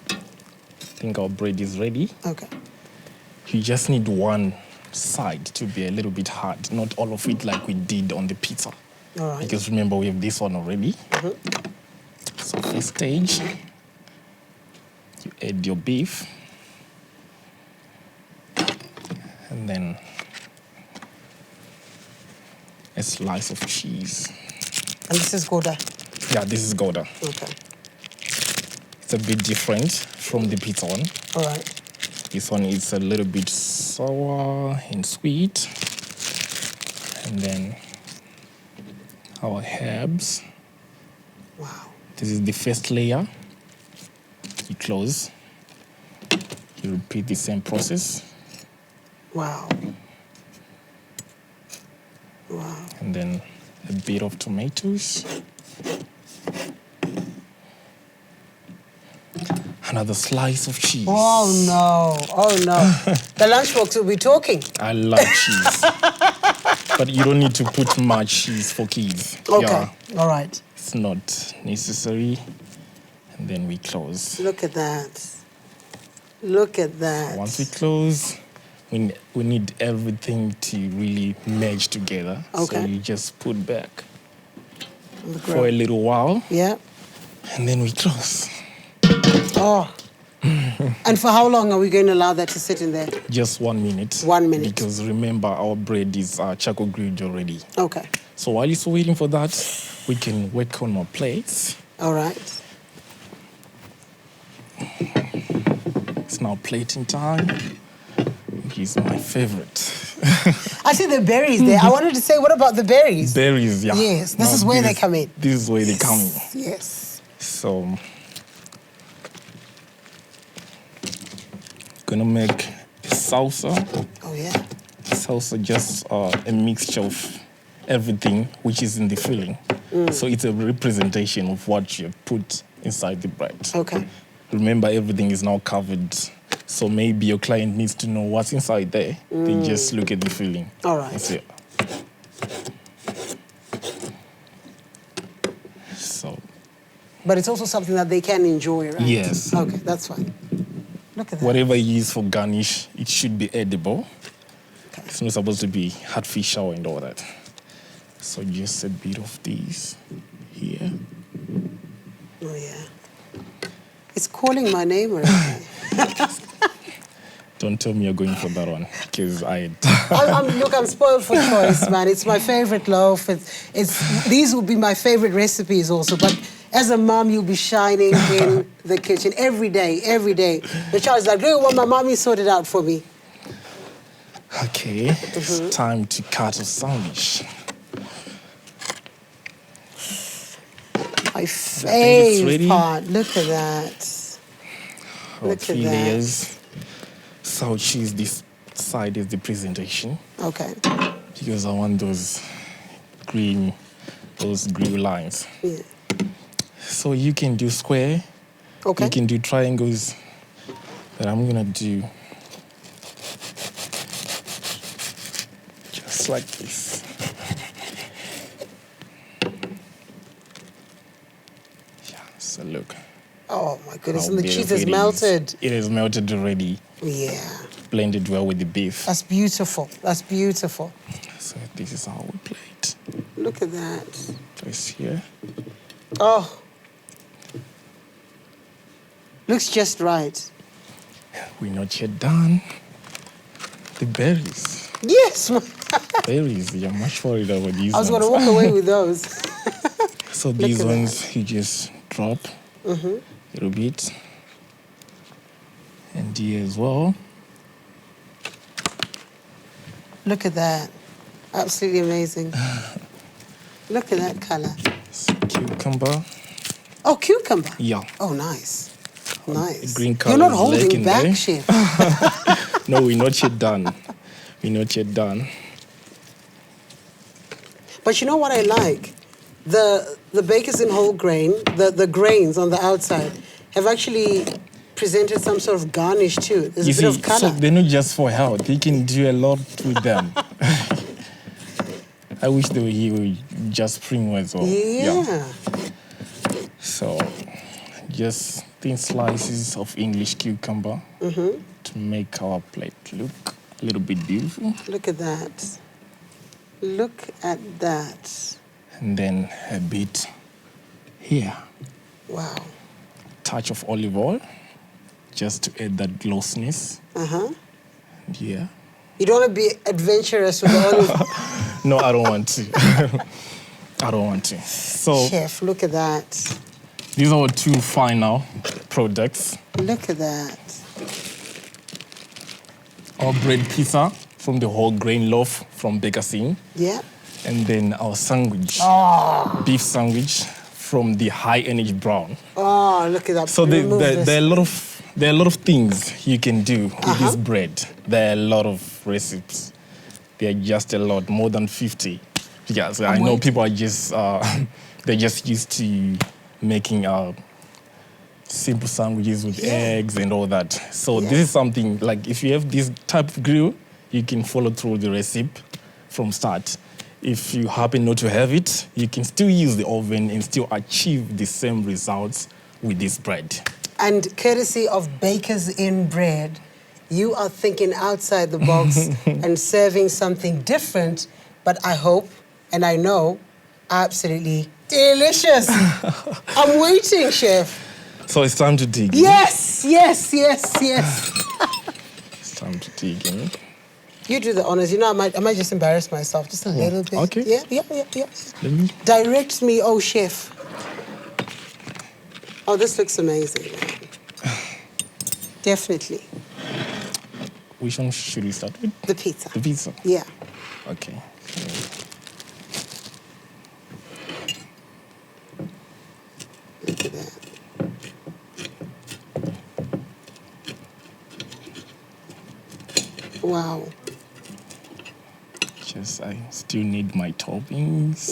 I think our bread is ready. Okay. You just need one side to be a little bit hard, not all of it like we did on the pizza. All right. Because remember, we have this one already. So first stage, you add your beef. And then a slice of cheese. And this is Gouda. Yeah, this is Gouda. Okay. It's a bit different from the pizza one. All right. This one is a little bit sour and sweet. And then our herbs. Wow. This is the first layer. You close. You repeat the same process. Wow. Wow. And then a bit of tomatoes. Another slice of cheese. Oh, no. Oh, no. The lunchbox will be talking. I love cheese. But you don't need to put much cheese for kids. Okay. Yeah, All right. it's not necessary. And then we close. Look at that. Look at that. Once we close, we need everything to really merge together. So Okay. you just put back On the for a grill. little while, Yeah. and then we close. Oh. And for how long are we going to allow that to sit in there? Just 1 minute. 1 minute. Because remember, our bread is charcoal grilled already. Okay. So while you're waiting for that, we can work on our plates. All right. It's now plating time, which is my favorite. I see the berries there. I wanted to say, what about the berries? Berries, yeah. Yes, this Now is where they come in. This is where they come in. Yes. So, gonna make a salsa. Oh, yeah. Salsa just a mixture of everything which is in the filling. So it's a representation of what you put inside the bread. Okay. Remember, everything is now covered. So maybe your client needs to know what's inside there. They just look at the filling. All right. That's it. So, But it's also something that they can enjoy, right? yes. Okay, that's fine. Look at that. Whatever you use for garnish, it should be edible. It's not supposed to be hot fish sour and all that. So just a bit of this here. Oh, yeah. It's calling my name already. Don't tell me you're going for that one, because Look, I'm spoiled for choice, man. It's my favorite loaf. These will be my favorite recipes also. But as a mom, you'll be shining in the kitchen every day, every day. The child is like, look what my mommy sorted out for me. Okay, it's time to cut a sandwich. My it's ready. favorite part. Look at that. Look Three at that. layers. So I'll choose this side as the presentation. Okay. Because I want those green lines. Yeah. So you can do square. Okay. You can do triangles. But I'm gonna do just like this. Yeah, so look. Oh, my goodness. how And the cheese beautiful is it melted. It is melted already. Yeah. Blended well with the beef. That's beautiful. That's beautiful. So this is how we plate. Look at that. Place here. Oh. Looks just right. We're not yet done. The berries. Yes. Berries. You're much worried about these I was ones. going to walk away with those. So Look these at ones you just drop a little bit. And here as well. Look at that. Absolutely amazing. Look at that color. Cucumber. Oh, cucumber. Yeah. Oh, nice. Nice. Green You're color not is holding lacking back, there. chef. No, we're not yet done. We're not yet done. But you know what I like? The bakers in whole grain, the grains on the outside, have actually presented some sort of garnish too. There's a bit of color. So they're not just for health. You can do a lot with them. I wish they were here with just spring as well. Yeah. So just thin slices of English cucumber to make our plate look a little bit beautiful. Look at that. Look at that. And then a bit here. Wow. Touch of olive oil, just to add that glossiness. Uh-huh. And here. You don't want to be adventurous with the olive. No, I don't want to. I don't want to. So, Chef, look at that. these are our two final products. Look at that. Our bread pizza from the whole grain loaf from Baker's Inn. Yeah. And then our sandwich, beef sandwich from the high energy brown. Oh, look at that. So Remove this. there are a lot of things you can do with this bread. There are a lot of recipes. There are just a lot, more than 50. Because I know people are just they're just used to making simple sandwiches with eggs and all that. So this is something like if you have this type of grill, you can follow through the recipe from start. If you happen not to have it, you can still use the oven and still achieve the same results with this bread. And courtesy of Baker's Inn Bread, you are thinking outside the box and serving something different, but I hope and I know absolutely delicious. I'm waiting, chef. So it's time to dig in. Yes, yes, yes, yes. It's time to dig in. You do the honors. You know, I might just embarrass myself just a little bit. Okay. Yeah. Let me. Direct me, oh chef. Oh, this looks amazing. Definitely. Which one should we start with? The pizza. The pizza. Yeah. Okay. Look at that. Wow. Just I still need my toppings.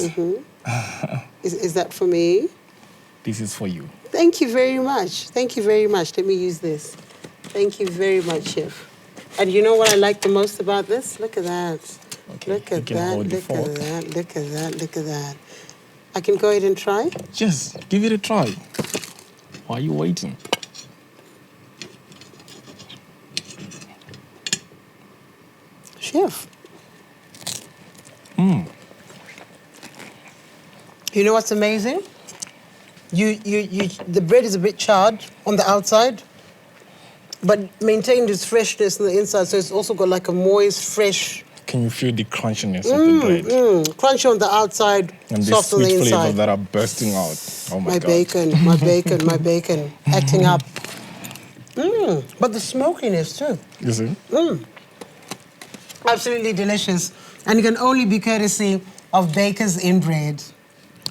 Is that for me? This is for you. Thank you very much. Thank you very much. Let me use this. Thank you very much, chef. And you know what I like the most about this? Look at that. Okay. Look you at can that. hold the Look at fork. that. Look at that. Look at that. I can go ahead and try? Yes, give it a try. Why are you waiting? Chef. You know what's amazing? The bread is a bit charred on the outside, but maintained its freshness on the inside, so it's also got like a moist, fresh, Can you feel the crunchiness of the bread? crunchy on the outside, And the soft on the sweet flavors inside. that are bursting out. Oh my My God. bacon, my bacon, acting up. But the smokiness too. You see? Absolutely delicious. And it can only be courtesy of Baker's in Bread.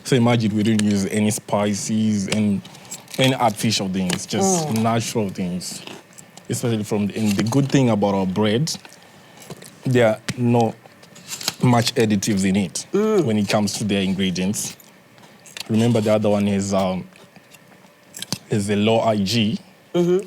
So imagine we didn't use any spices and any artificial things, just natural things. Especially and the good thing about our bread, there are no much additives in it when it comes to their ingredients. Remember the other one is a low IG,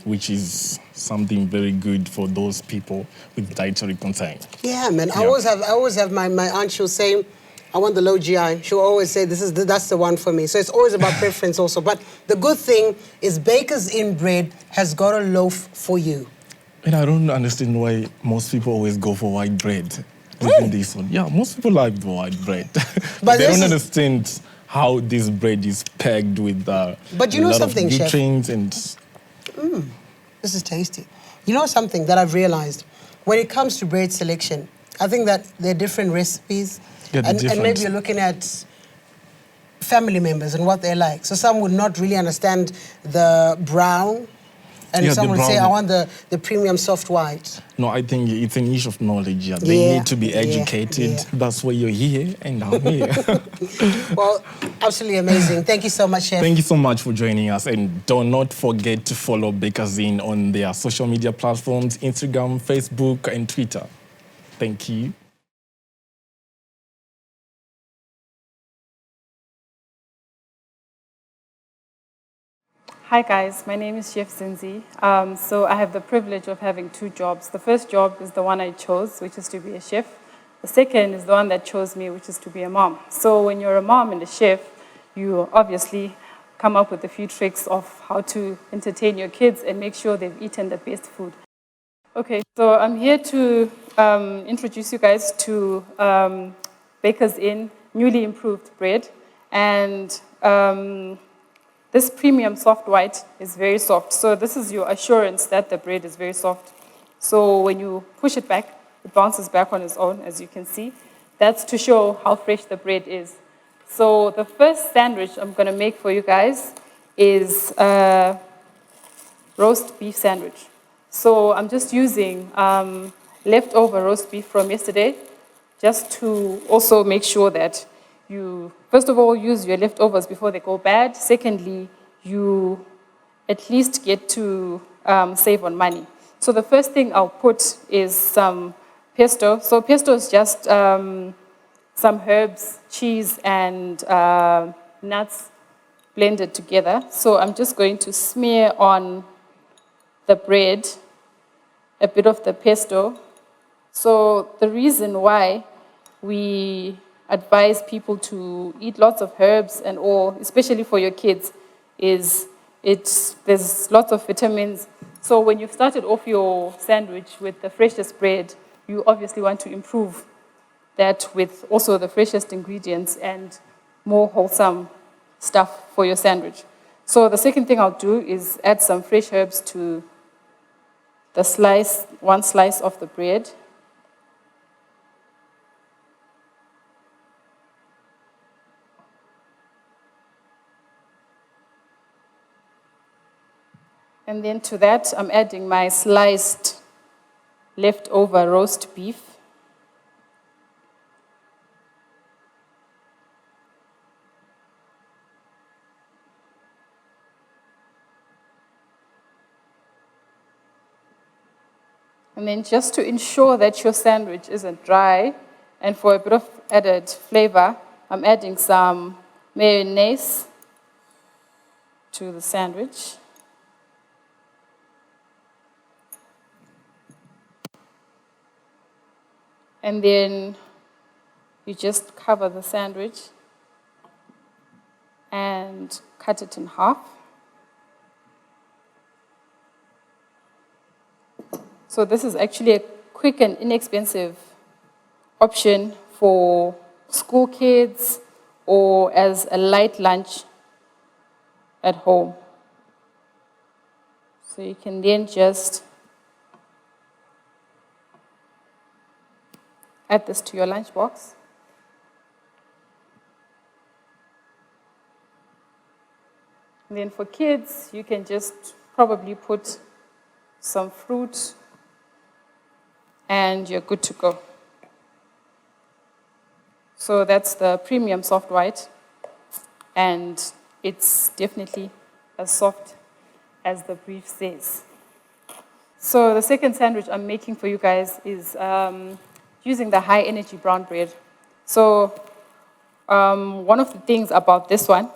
which is something very good for those people with dietary concern. Yeah, man. I Yeah. always have my aunt, she'll say, I want the low GI. She'll always say, that's the one for me. So it's always about preference also. But the good thing is Baker's in Bread has got a loaf for you. And I don't understand why most people always go for white bread. Even this one. Yeah, most people like the white bread. But they this don't is- understand how this bread is packed with But you a know lot something, of chef? nutrients and This is tasty. You know something that I've realized? When it comes to bread selection, I think that there are different recipes. Yeah, they're and maybe different. you're looking at family members and what they're like. So some would not really understand the brown, and Yeah, some the would say, brown. I want the premium soft white. no, I think it's an issue of knowledge. Yeah. They Yeah, need to be yeah, educated. yeah. That's why you're here and I'm here. Well, absolutely amazing. Thank you so much, Chef. Thank you so much for joining us. And do not forget to follow Baker's Inn on their social media platforms, Instagram, Facebook, and Twitter. Thank you. Hi guys, my name is Chef Zinzi. So I have the privilege of having two jobs. The first job is the one I chose, which is to be a chef. The second is the one that chose me, which is to be a mom. So when you're a mom and a chef, you obviously come up with a few tricks of how to entertain your kids and make sure they've eaten the best food. Okay, so I'm here to introduce you guys to Baker's Inn newly improved bread. And this premium soft white is very soft. So this is your assurance that the bread is very soft. So when you push it back, it bounces back on its own, as you can see. That's to show how fresh the bread is. So the first sandwich I'm gonna make for you guys is a roast beef sandwich. So I'm just using leftover roast beef from yesterday, just to also make sure that you, first of all, use your leftovers before they go bad. Secondly, you at least get to save on money. So the first thing I'll put is some pesto. So pesto is just some herbs, cheese, and nuts blended together. So I'm just going to smear on the bread a bit of the pesto. So the reason why we advise people to eat lots of herbs and all, especially for your kids, is there's lots of vitamins. So when you've started off your sandwich with the freshest bread, you obviously want to improve that with also the freshest ingredients and more wholesome stuff for your sandwich. So the second thing I'll do is add some fresh herbs to the one slice of the bread. And then to that, I'm adding my sliced leftover roast beef. And then just to ensure that your sandwich isn't dry, and for a bit of added flavor, I'm adding some mayonnaise to the sandwich. And then you just cover the sandwich and cut it in half. So this is actually a quick and inexpensive option for school kids or as a light lunch at home. So you can then just add this to your lunchbox. And then for kids, you can just probably put some fruit and you're good to go. So that's the premium soft white, and it's definitely as soft as the brief says. So the second sandwich I'm making for you guys is using the high energy brown bread. So one of the things about this one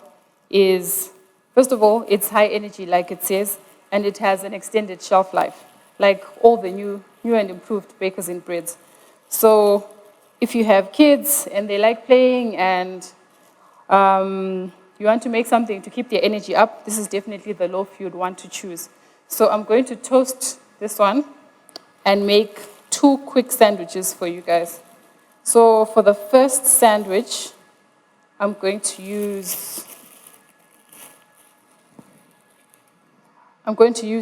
is, first of all, it's high energy like it says, and it has an extended shelf life, like all the new and improved bakers in breads. So if you have kids and they like playing and you want to make something to keep their energy up, this is definitely the loaf you'd want to choose. So I'm going to toast this one and make 2 quick sandwiches for you guys. So for the first sandwich, I'm going to use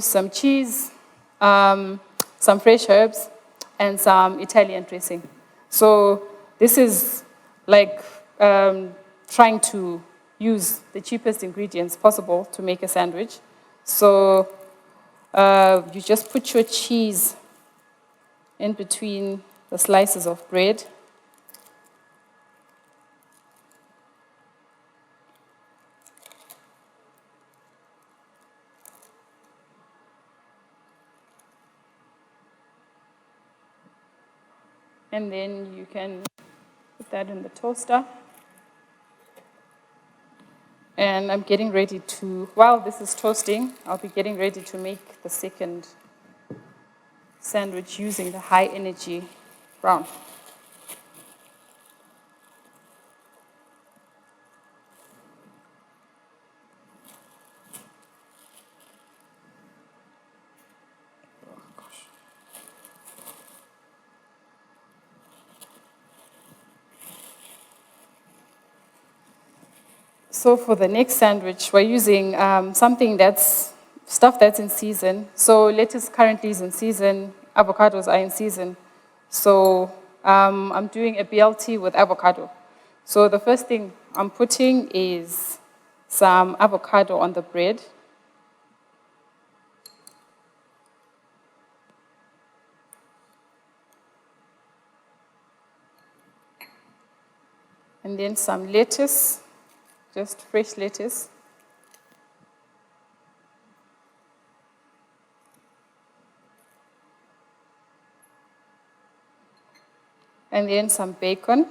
some cheese, some fresh herbs, and some Italian dressing. So this is like trying to use the cheapest ingredients possible to make a sandwich. So you just put your cheese in between the slices of bread. And then you can put that in the toaster. And I'm getting ready to, while this is toasting, I'll be getting ready to make the second sandwich using the high energy brown. So for the next sandwich, we're using stuff that's in season. So lettuce currently is in season, avocados are in season. So I'm doing a BLT with avocado. So the first thing I'm putting is some avocado on the bread. And then some lettuce. Just fresh lettuce. And then some bacon.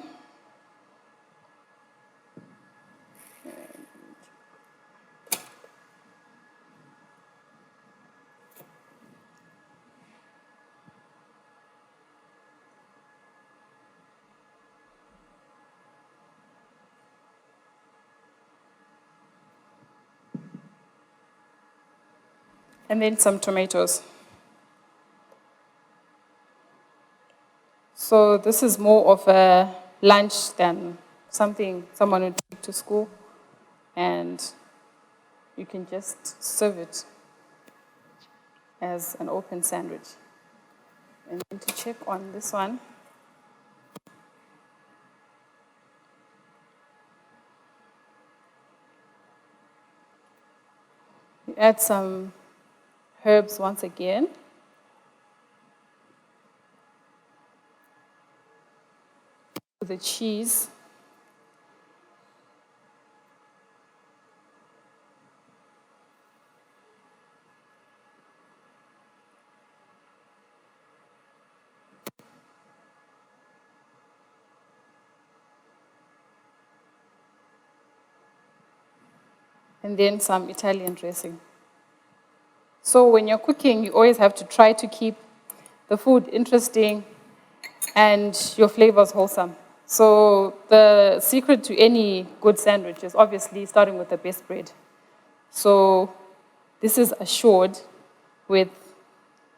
And then some tomatoes. So this is more of a lunch than something someone would take to school. And you can just serve it as an open sandwich. And then to check on this one, you add some herbs once again. The cheese. And then some Italian dressing. So when you're cooking, you always have to try to keep the food interesting and your flavors wholesome. So the secret to any good sandwich is obviously starting with the best bread. So this is assured with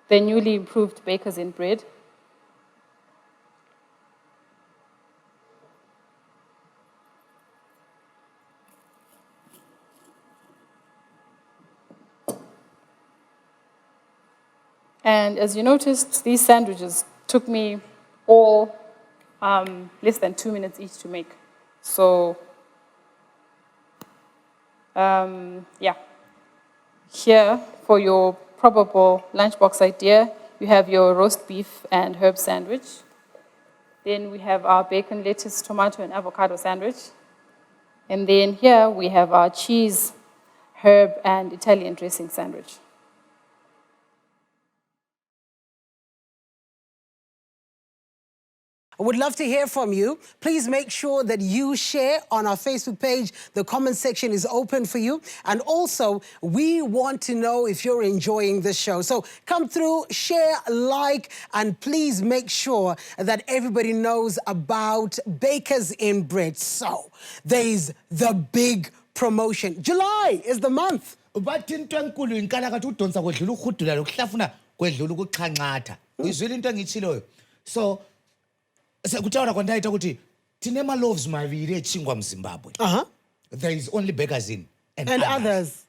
the newly improved Bakers in Bread. And as you noticed, these sandwiches took me all less than 2 minutes each to make. So, yeah. Here, for your probable lunchbox idea, you have your roast beef and herb sandwich. Then we have our bacon, lettuce, tomato, and avocado sandwich. And then here we have our cheese, herb, and Italian dressing sandwich. I would love to hear from you. Please make sure that you share on our Facebook page. The comment section is open for you. And also, we want to know if you're enjoying this show. So come through, share, like, and please make sure that everybody knows about Bakers in Bread. So there's the big promotion. July is the month. Bathi into enkulu inkalakatha udonsa kwedlula ukhudula lokuhlafuna kwedlula ukuqhanqatha. Uyizwile into engitshiloyo. So sekuthiwa kwandaita ukuthi tinema loaves maviri echingwa mZimbabwe. There is only Bakers in and others.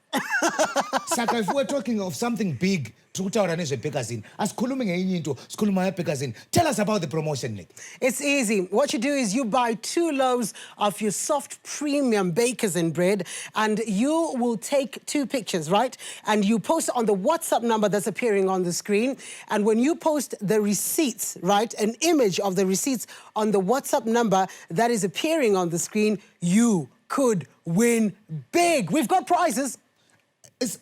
Saka, if we're talking of something big, tikutaura nezve Bakers in. Asikhulumi ngenye into, sikhuluma Bakers in. Tell us about the promotion, Nick. It's easy. What you do is you buy 2 loaves of your soft premium Bakers in Bread, and you will take 2 pictures, right? And you post on the WhatsApp number that's appearing on the screen. And when you post the receipts, right, an image of the receipts on the WhatsApp number that is appearing on the screen, you could win big. We've got prizes.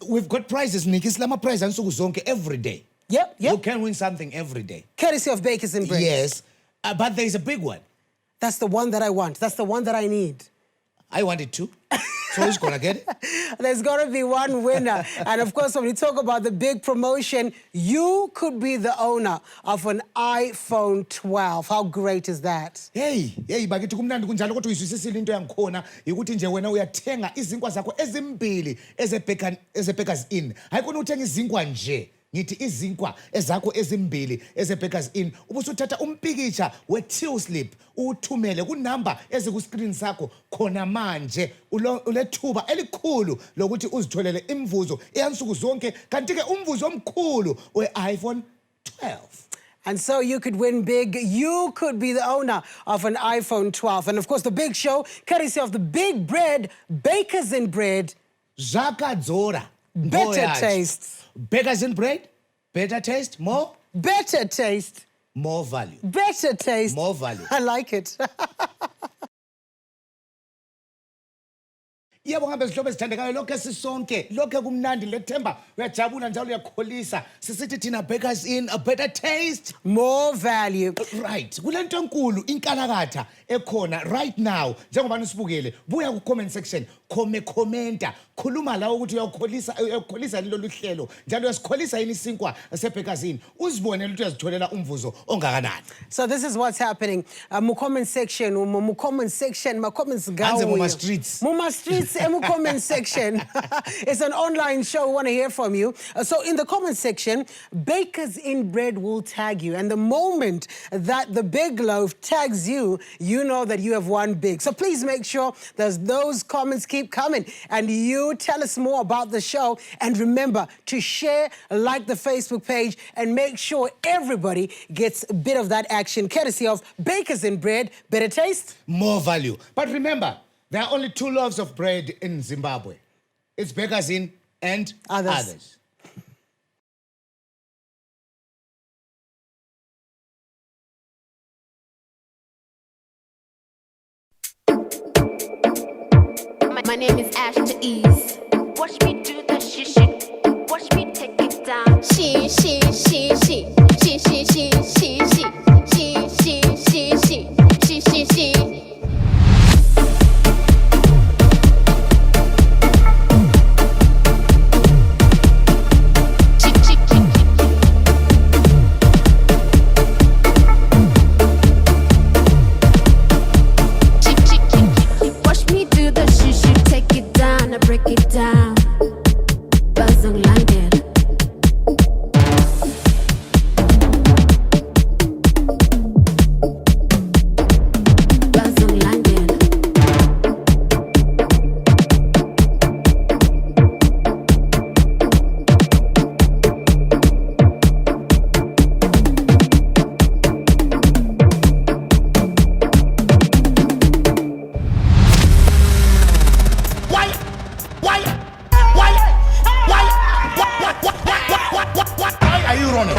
We've got prizes, Nick. Islama prize and zonke every day. Yep. You can win something every day. Courtesy of Bakers in Bread. Yes, but there's a big one. That's the one that I want. That's the one that I need. I want it too. So who's gonna get it? There's gonna be one winner. And of course, when we talk about the big promotion, you could be the owner of an iPhone 12. How great is that? Hey, bakithi kumnandi kunjalo kodwa uyizwisisile into yangikhona ukuthi nje wena uyathenga izinkwa zakho ezimbili eze-Bakers in. Hayi khona uthenga izinkwa nje. Ngithi izinkwa ezakho ezimbili eze-Bakers in. Ubusuthatha umpikitsha we-till slip uthumele kunamba eziku-screen sakho khona manje ulethuba elikhulu lokuthi uzitholele imvuzo eyansuku zonke kanti ke umvuzo omkhulu we-iPhone 12. And so you could win big. You could be the owner of an iPhone 12. And of course, the big show, courtesy of the big bread, Bakers in Bread. Zakadzora. Better taste. Bakers in Bread, better taste, more? Better taste. More value. Better taste. More value. I like it. Yebo ngabe zihlobo ezithandekayo lokho esisonke lokho kumnandi lethemba uyajabula njalo uyakholisa sisithi thina Bakers in a better taste, more value. Right. Kulento enkulu inkalakatha ekhona right now njengoba nisibukele buya ku comment section commenta khuluma la ukuthi uyakholisa lelo luhlelo njalo uyasikholisa yini isinkwa seBakers in uzibone ukuthi uyazitholela umvuzo ongakanani. So this is what's happening. Mu comment section, ma comments gawo. Muma streets. Muma streets mu comment section. It's an online show. We want to hear from you. So in the comment section, Bakers in Bread will tag you, and the moment that the big loaf tags you, you know that you have won big. So please make sure that those comments keep coming and you tell us more about the show. And remember to share, like the Facebook page, and make sure everybody gets a bit of that action, courtesy of Bakers in Bread. Better taste, more value. But remember, there are only 2 loaves of bread in Zimbabwe. It's Bakers in and others. My name is Ashton Ease. Watch me do the shit. Watch me take it down. She. Watch me do the shit, take it down, I break it down. Buzz on London. Buzz on London. Why are you running?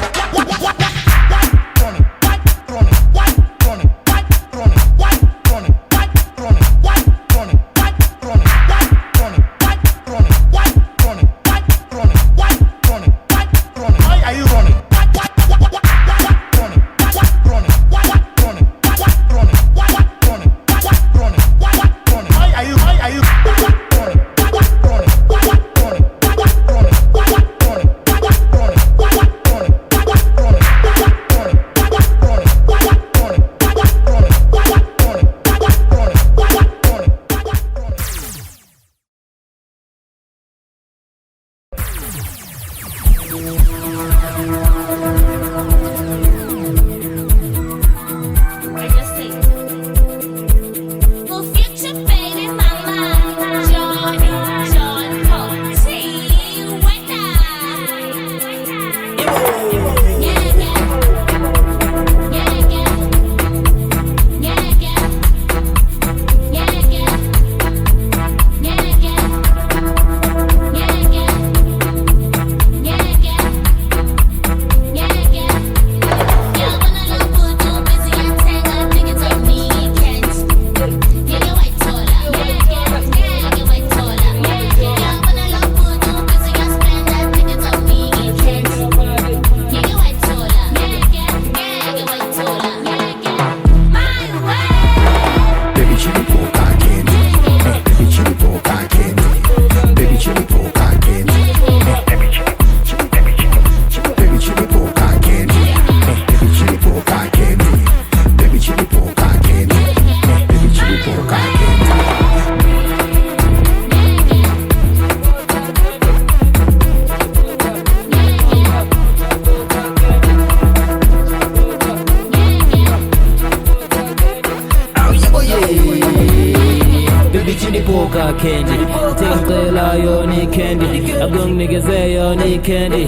Poker candy, take the you need candy. A young nigga say you need candy.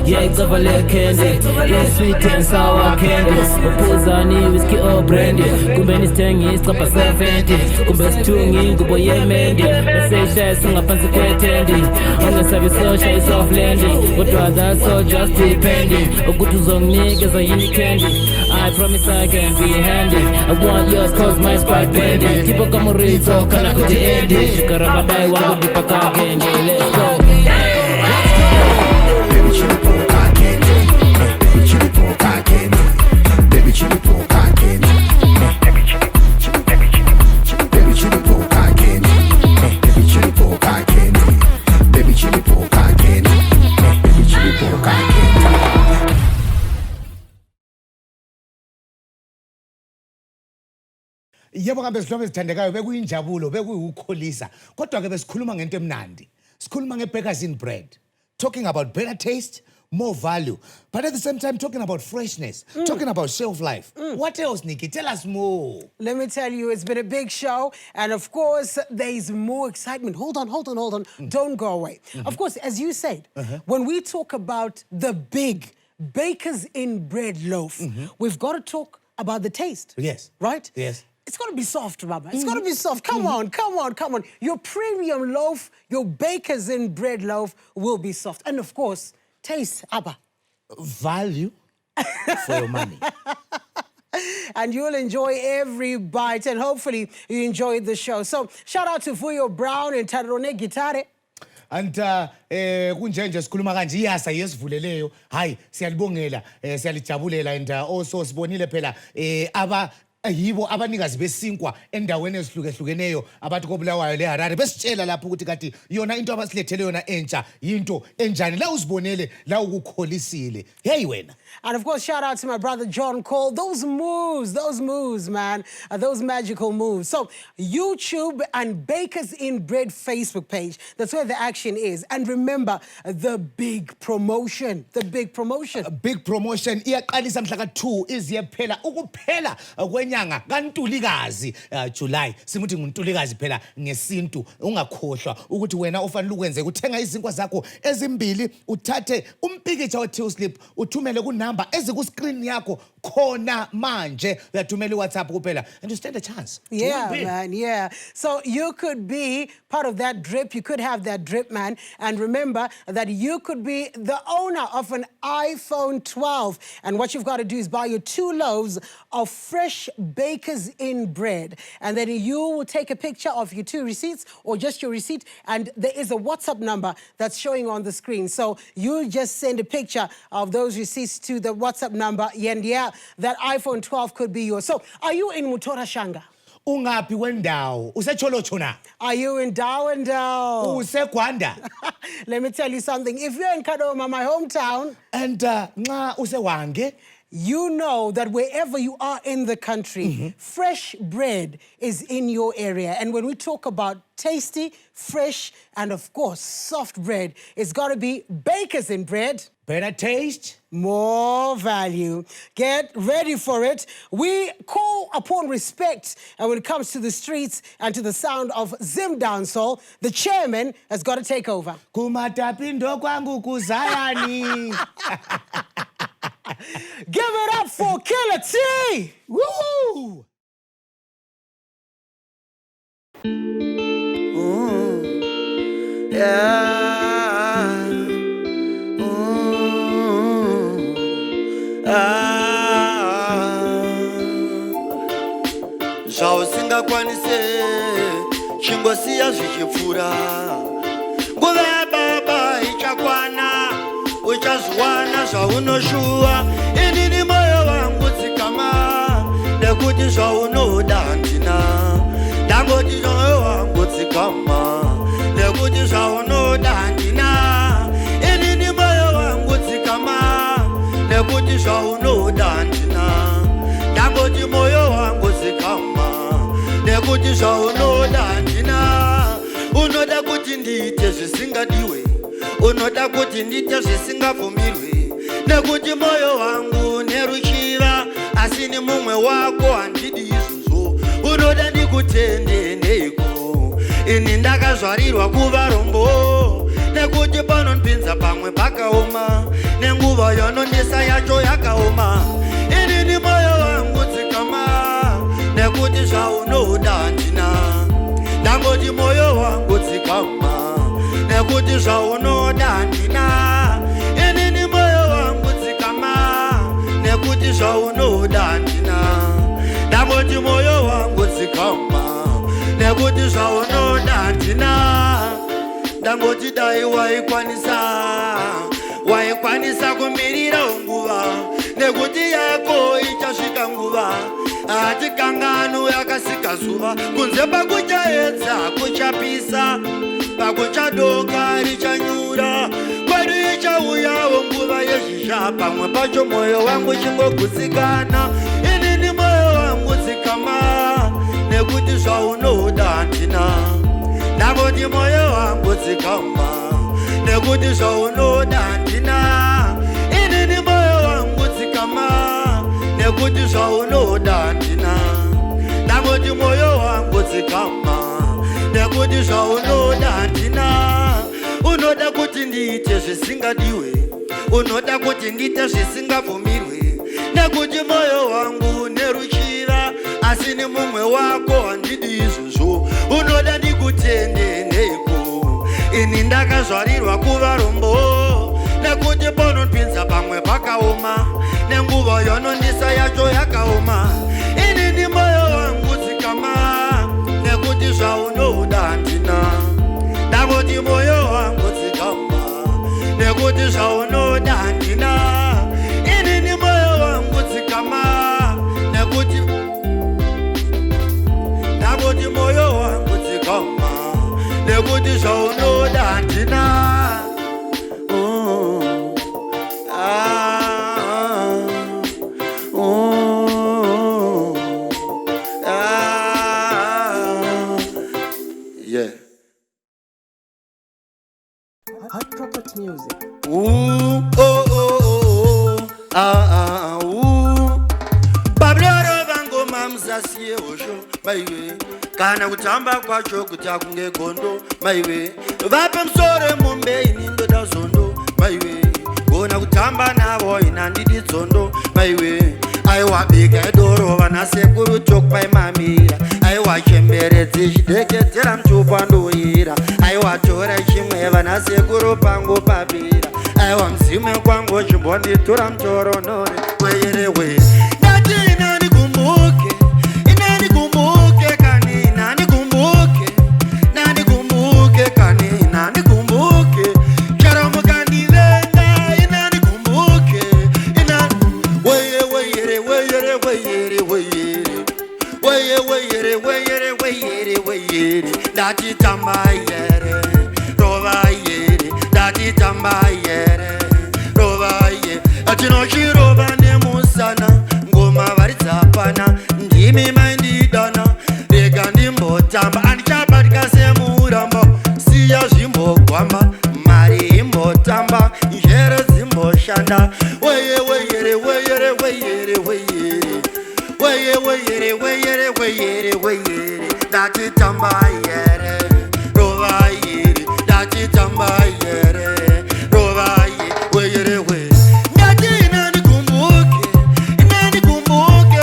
Yeah, it's over like candy. Yeah, sweet and sour candy. Upuzani whiskey or brandy. Kumbeni stengi stop a 70. Kumbes tungi kubo ye mendi. Say shy sing up and tendi. On the service so shy soft landing. What rather so just depending. A good to zone niggas are in candy. I promise I can be handy. I want yours cause my squad pending. Keep a kamurito kana kuti endi. Shikaramadai wangu dipaka kendi. Let's go. Baby chili poka candy. Baby chili poka candy. Baby chili poka candy. Baby chili poka candy. Baby chili poka candy. Baby chili poka candy. Baby chili poka candy. Yebo kambe sihlombe sithandekayo bekuyinjabulo bekuyukholisa kodwa ke besikhuluma ngento emnandi sikhuluma ngeBakers in Bread talking about better taste more value but at the same time talking about freshness talking about shelf life what else Nikki tell us more. Let me tell you, it's been a big show and of course there's more excitement. Hold on. Don't go away. Of course, as you said, when we talk about the big Bakers in Bread loaf, we've got to talk about the taste. Yes. Right? Yes. It's got to be soft, Mama. It's got to be soft. Come on. Your premium loaf, your Bakers in Bread loaf will be soft. And of course, taste, Abba. Value for your money. And you'll enjoy every bite, and hopefully you enjoyed the show. So shout out to Vuyo Brown and Tadrone Gitare. And kunjenje sikhuluma kanje iyasa yesivuleleyo hayi siyalibongela siyalijabulela and also sibonile phela yibo abanikazi besinkwa endaweni ezihlukehlukeneyo abathi koBulawayo leHarare besitshela lapho ukuthi kanti yona into abasilethele yona entsha yinto enjani la uzibonele la ukukholisile hey wena. And of course, shout out to my brother John Cole. Those moves, man, those magical moves. So YouTube and Bakers in Bread Facebook page, that's where the action is. And remember, the big promotion. Big promotion iyaqalisa mhla ka2 iziyephela ukuphela kwenyanga kaNtulikazi July. Simuthi nguNtulikazi phela ngesintu ungakhohlwa ukuthi wena ofanele ukwenze uthenga izinkwa zakho ezimbili uthathe umpikitsha weTillslip uthumele ku number eziku screen yakho khona manje uyathumela WhatsApp kuphela and you stand a chance. Yeah, man, yeah. So you could be part of that drip. You could have that drip, man. And remember that you could be the owner of an iPhone 12. And what you've got to do is buy your 2 loaves of fresh Bakers in Bread. And then you will take a picture of your 2 receipts or just your receipt. And there is a WhatsApp number that's showing on the screen. So you just send a picture of those receipts to the WhatsApp number. And yeah, that iPhone 12 could be yours. So are you in Mutora Shanga? Ungapi wendawo usecholocho na? Are you in Dawandao? Usekwanda? Let me tell you something. If you're in Kadoma, my hometown, and nxa usewange, you know that wherever you are in the country, fresh bread is in your area. And when we talk about tasty, fresh, and of course, soft bread, it's got to be Bakers in Bread. Better taste, more value. Get ready for it. We call upon respect, and when it comes to the streets and to the sound of Zim Dancehall, the chairman has got to take over. Kumatapindo kwangu kuzayani. Give it up for Killer T! Woo! Zvawusingakwanise chingosiya zvichipfuura nguva yababa ichakwana uchazviwana zvaunoshuva inini moyo wangu dzikama nekuti zvaunoda handina ndangoti moyo wangu dzikama nekuti zvaunoda handina inini moyo wangu dzikama nekuti zvaunoda handina ndangoti moyo wangu dzikama nekuti zvaunoda handina unoda kuti ndiite zvisingadiwe unoda kuti ndiite zvisingabvumirwe nekuti moyo wangu neruchiva asi ni mumwe wako handidi izvozvo unoda ndikutende neiko ini ndakazvarirwa kuva rombo nekuti panondipinza pamwe pakaoma nenguva yonondisa yacho yakaoma inini moyo wangu dzikama nekuti zvaunoda handina ndangoti moyo wangu dzikama nekuti zvaunoda handina inini moyo wangu dzikama nekuti zvaunoda handina ndangoti moyo wangu dzikama nekuti zvaunoda handina ndangoti dai waikwanisa kumirira nguva nekuti yako ichasvika nguva hati kangano yakasika zuva kunze pakuchaedza kuchapisa pakuchadoka richanyura kwedu ichauyawo nguva yezhizha pamwe pacho moyo wangu chingogutsikana inini moyo wangu dzikama nekuti zvaunoda handina ndangoti moyo wangu dzikama nekuti zvaunoda handina inini moyo wangu dzikama nekuti zvaunoda handina ndangoti moyo wangu dzikama nekuti zvaunoda handina unoda kuti ndiite zvisingadiwe unoda kuti ndiite zvisingabvumirwe nekuti moyo wangu neruchiva asi ni mumwe wako handidi izvozvo unoda ndikutende neiko ini ndakazvarirwa kuva rombo nekuti panondipinza pamwe pakaoma nenguva yonondisa yacho yakaoma nekuti zvaunoda handina inini moyo wangu tsikama nekuti moyo wangu tsikama nekuti zvaunoda handina Yeah. Hot Property Music. Bablero vango mamzasiye osho maiwe kana kutamba kwacho kuti akunge gondo maiwe vape msore mombe inindoda zondo maiwe gona kutamba navo inandidi dzondo maiwe aiwabika idoro vanasekuru chokwaimamira aiwachemberedzi chidekedzera mchupa ndoira aiwatora chimwe vanasekuru pangu papira aiwa mzime kwangu chimbonditura mtoro nori weyerewe ndati inanikumbuke kani inanikumbuke kani inanikumbuke charamukandivenga inanikumbuke weyere ndatitamba yere rova yere ndatitamba yere rova ye atinochirova nemusana ngoma varidzapana ndimi maindidana rega ndimbotamba andichabatika semurambo siya zvimbogwamba mari imbotamba njere dzimboshanda weyere ndatitamba yere rova yere ndatitamba yere rova ye weyere ndati inanikumbuke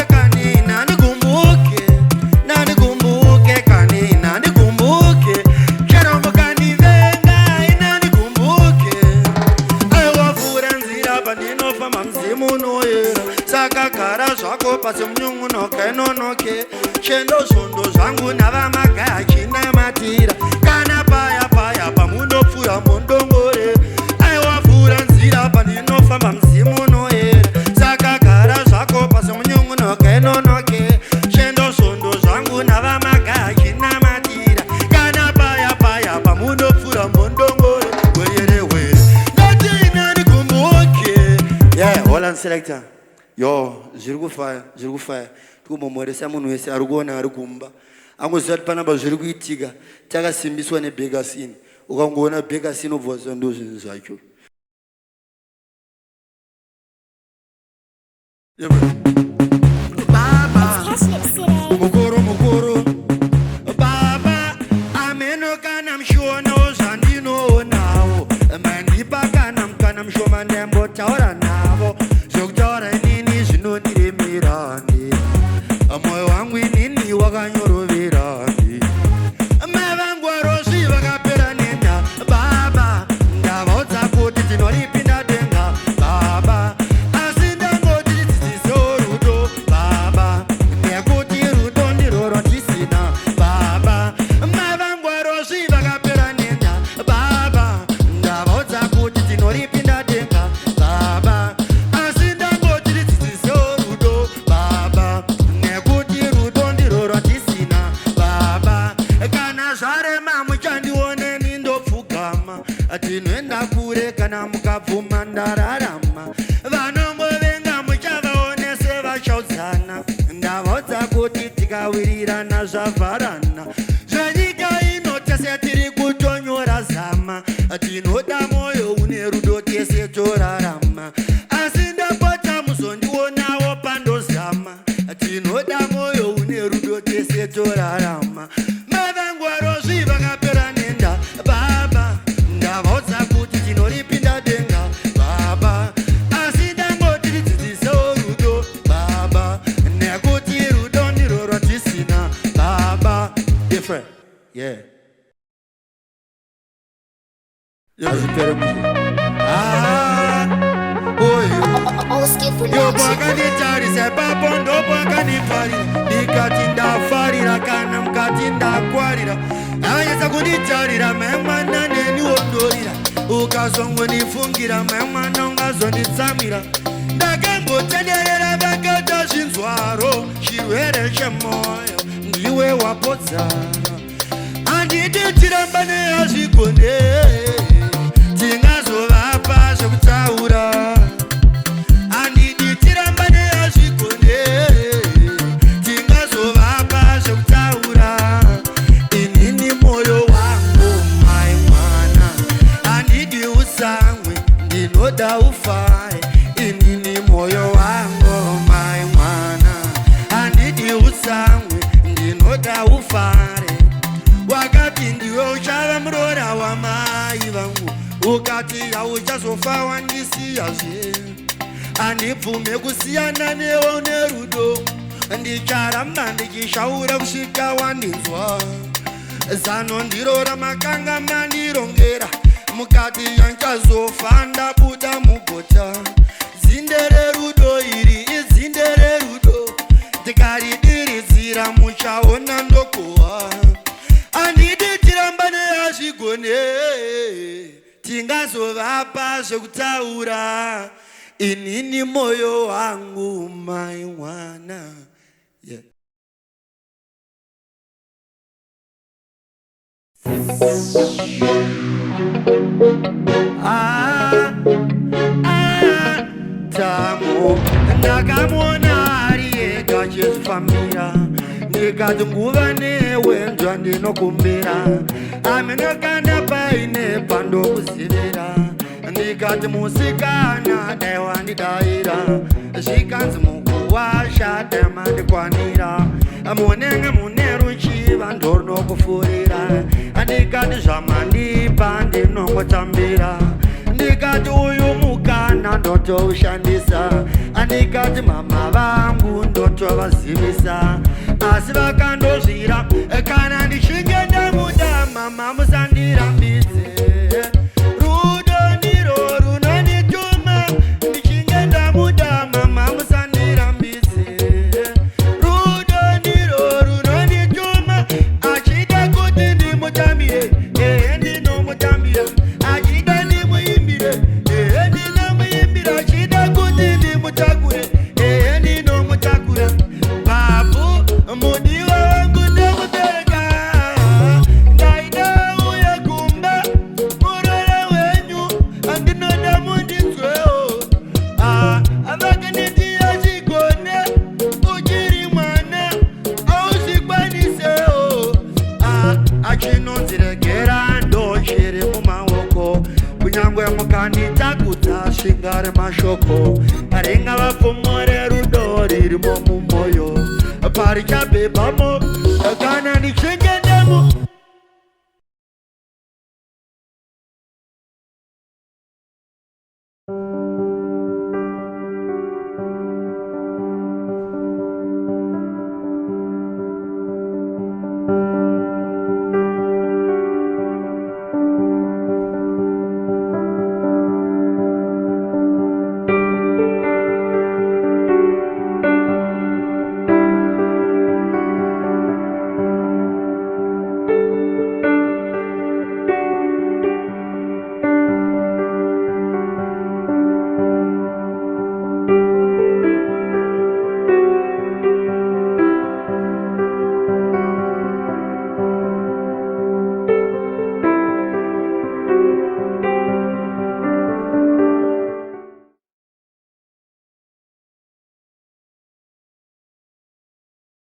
kani inanikumbuke kani inanikumbuke charamukandivenga inanikumbuke aiwavhura nzira pandinofamba mzimu noyera saka gara zvako pasi munyungunoka inonoke chendo zvondo zvangu navamagaya chinamatira kana paya pamunopfuura mondongore aiwavhura nzira pandinofamba mzimu noyera saka gara zvako pasi munyungunoka inonoke chendo zvondo zvangu navamagaya chinamatira kana paya pamunopfuura mondongore weyerewe ndati inanikumbuke Holland selector yo zviri kufaya tikumomoresa munhu wese ari kuona ari kumba angoziva kuti panapa zviri kuitika takasimbiswa nebhekasini ukangoona bhekasini ubva ndo zvinhu zvacho mukuru baba ameno kana mshonawo zvandinoonawo mandipa kana mukana mshoma ndembotaura navo zvokutaura inini zvinondiremerandi moyo wangu inini wakanyorovera mavangwarozi vakapera nenda baba ndavaudza kuti tinoripinda denga baba asi ndangoti dzidziso rudo baba nekuti rudo ndirwo rwatisina baba mavangwarozi vakapera nenda baba ndavaudza kuti tinoripinda denga baba asi ndangoti dzidziso rudo baba nekuti rudo ndirwo rwatisina baba kana zvarema muchandioneni ndopfugama tinoenda kure kana mukabvuma ndararama vanombovenga muchavaonese vachaudzana ndavaudza kuti tikawirirana zvavharana zvenyika ino tese tiri kutonyora zama tinoda moyo une rudo tese torarama asi ndapota muzondionawo pandozama tinoda moyo une rudo tese torarama mavangwarozi vakapera nenda baba ndavaudza kuti tinoripinda denga baba asi ndangoti dzidziso rudo baba nekuti rudo ndirwo rwatisina baba different yeah yobwakanitarise papo ndobwakanifarira ndikati ndafarira kana mukati ndakwarira avanyatsa kunditarira memwana neniwondorira ukazongonifungira mamwana ungazonditsamira ndakambotenderera vakata zvinzwaro chirwere chemoyo ndiwe wapodza handiti tiramba neyazvigone tingazovapa zvekutaura handiti tiramba neyazvigone tingazovapa zvekutaura inini moyo wangu mai mwana handidi usamwe ndinoda ufare inini moyo wangu mai mwana handidi usamwe ndinoda ufare wakati ndiwe uchava murora wamai vangu ukati hauchazofa wandisiyazve handibvume kusiyana newo nerudo ndicharamba ndichishaura kusvika wandinzwa zano ndiro ramakanga mandirongera mukati yanchazofa ndabuda mugota zinde rerudo iri izinde rerudo ndikaridiridzira muchaona ndokohwa handidi tiramba neyazvigone tingazovapa zvekutaura inini moyo wangu mai mwana yeah. Tamo ndakamona ari ega achizvifambira ndikati nguva newenzva ndinokumbira aminokanda paine pandokuzivira ndikati musikana dai wandidayira zvikanzi mukuwasha demandikwanira munenge mune ruchiva ndorunokufurira ndikati zvamandipa ndinongotambira ndikati uyu mukana ndotoushandisa ndikati mama vangu ndotovazivisa asi vakandozvira kana ndichinge ndamuda mama musandirambidze rudo ndiro runondituma ndichinge ndamuda mama musandirambidze rudo ndiro runondituma achida kuti ndimutambire ndinomutambira achida ndimuimbire ndinomuimbira achida kuti ndimutakure ndinomutakura babu mudiwa wangu ndokubereka ndaida uye kumba murore wenyu andinoda mundinzwewo avakanitiya chigone uchiri mwana auzvikwanisewo achinonziregera ndochiri mumaoko kunyangwe mukanditakudza svingari mashoko ringava pfumo rerudo ririmo mumoyo parichabhebhamo kana ndichengendemo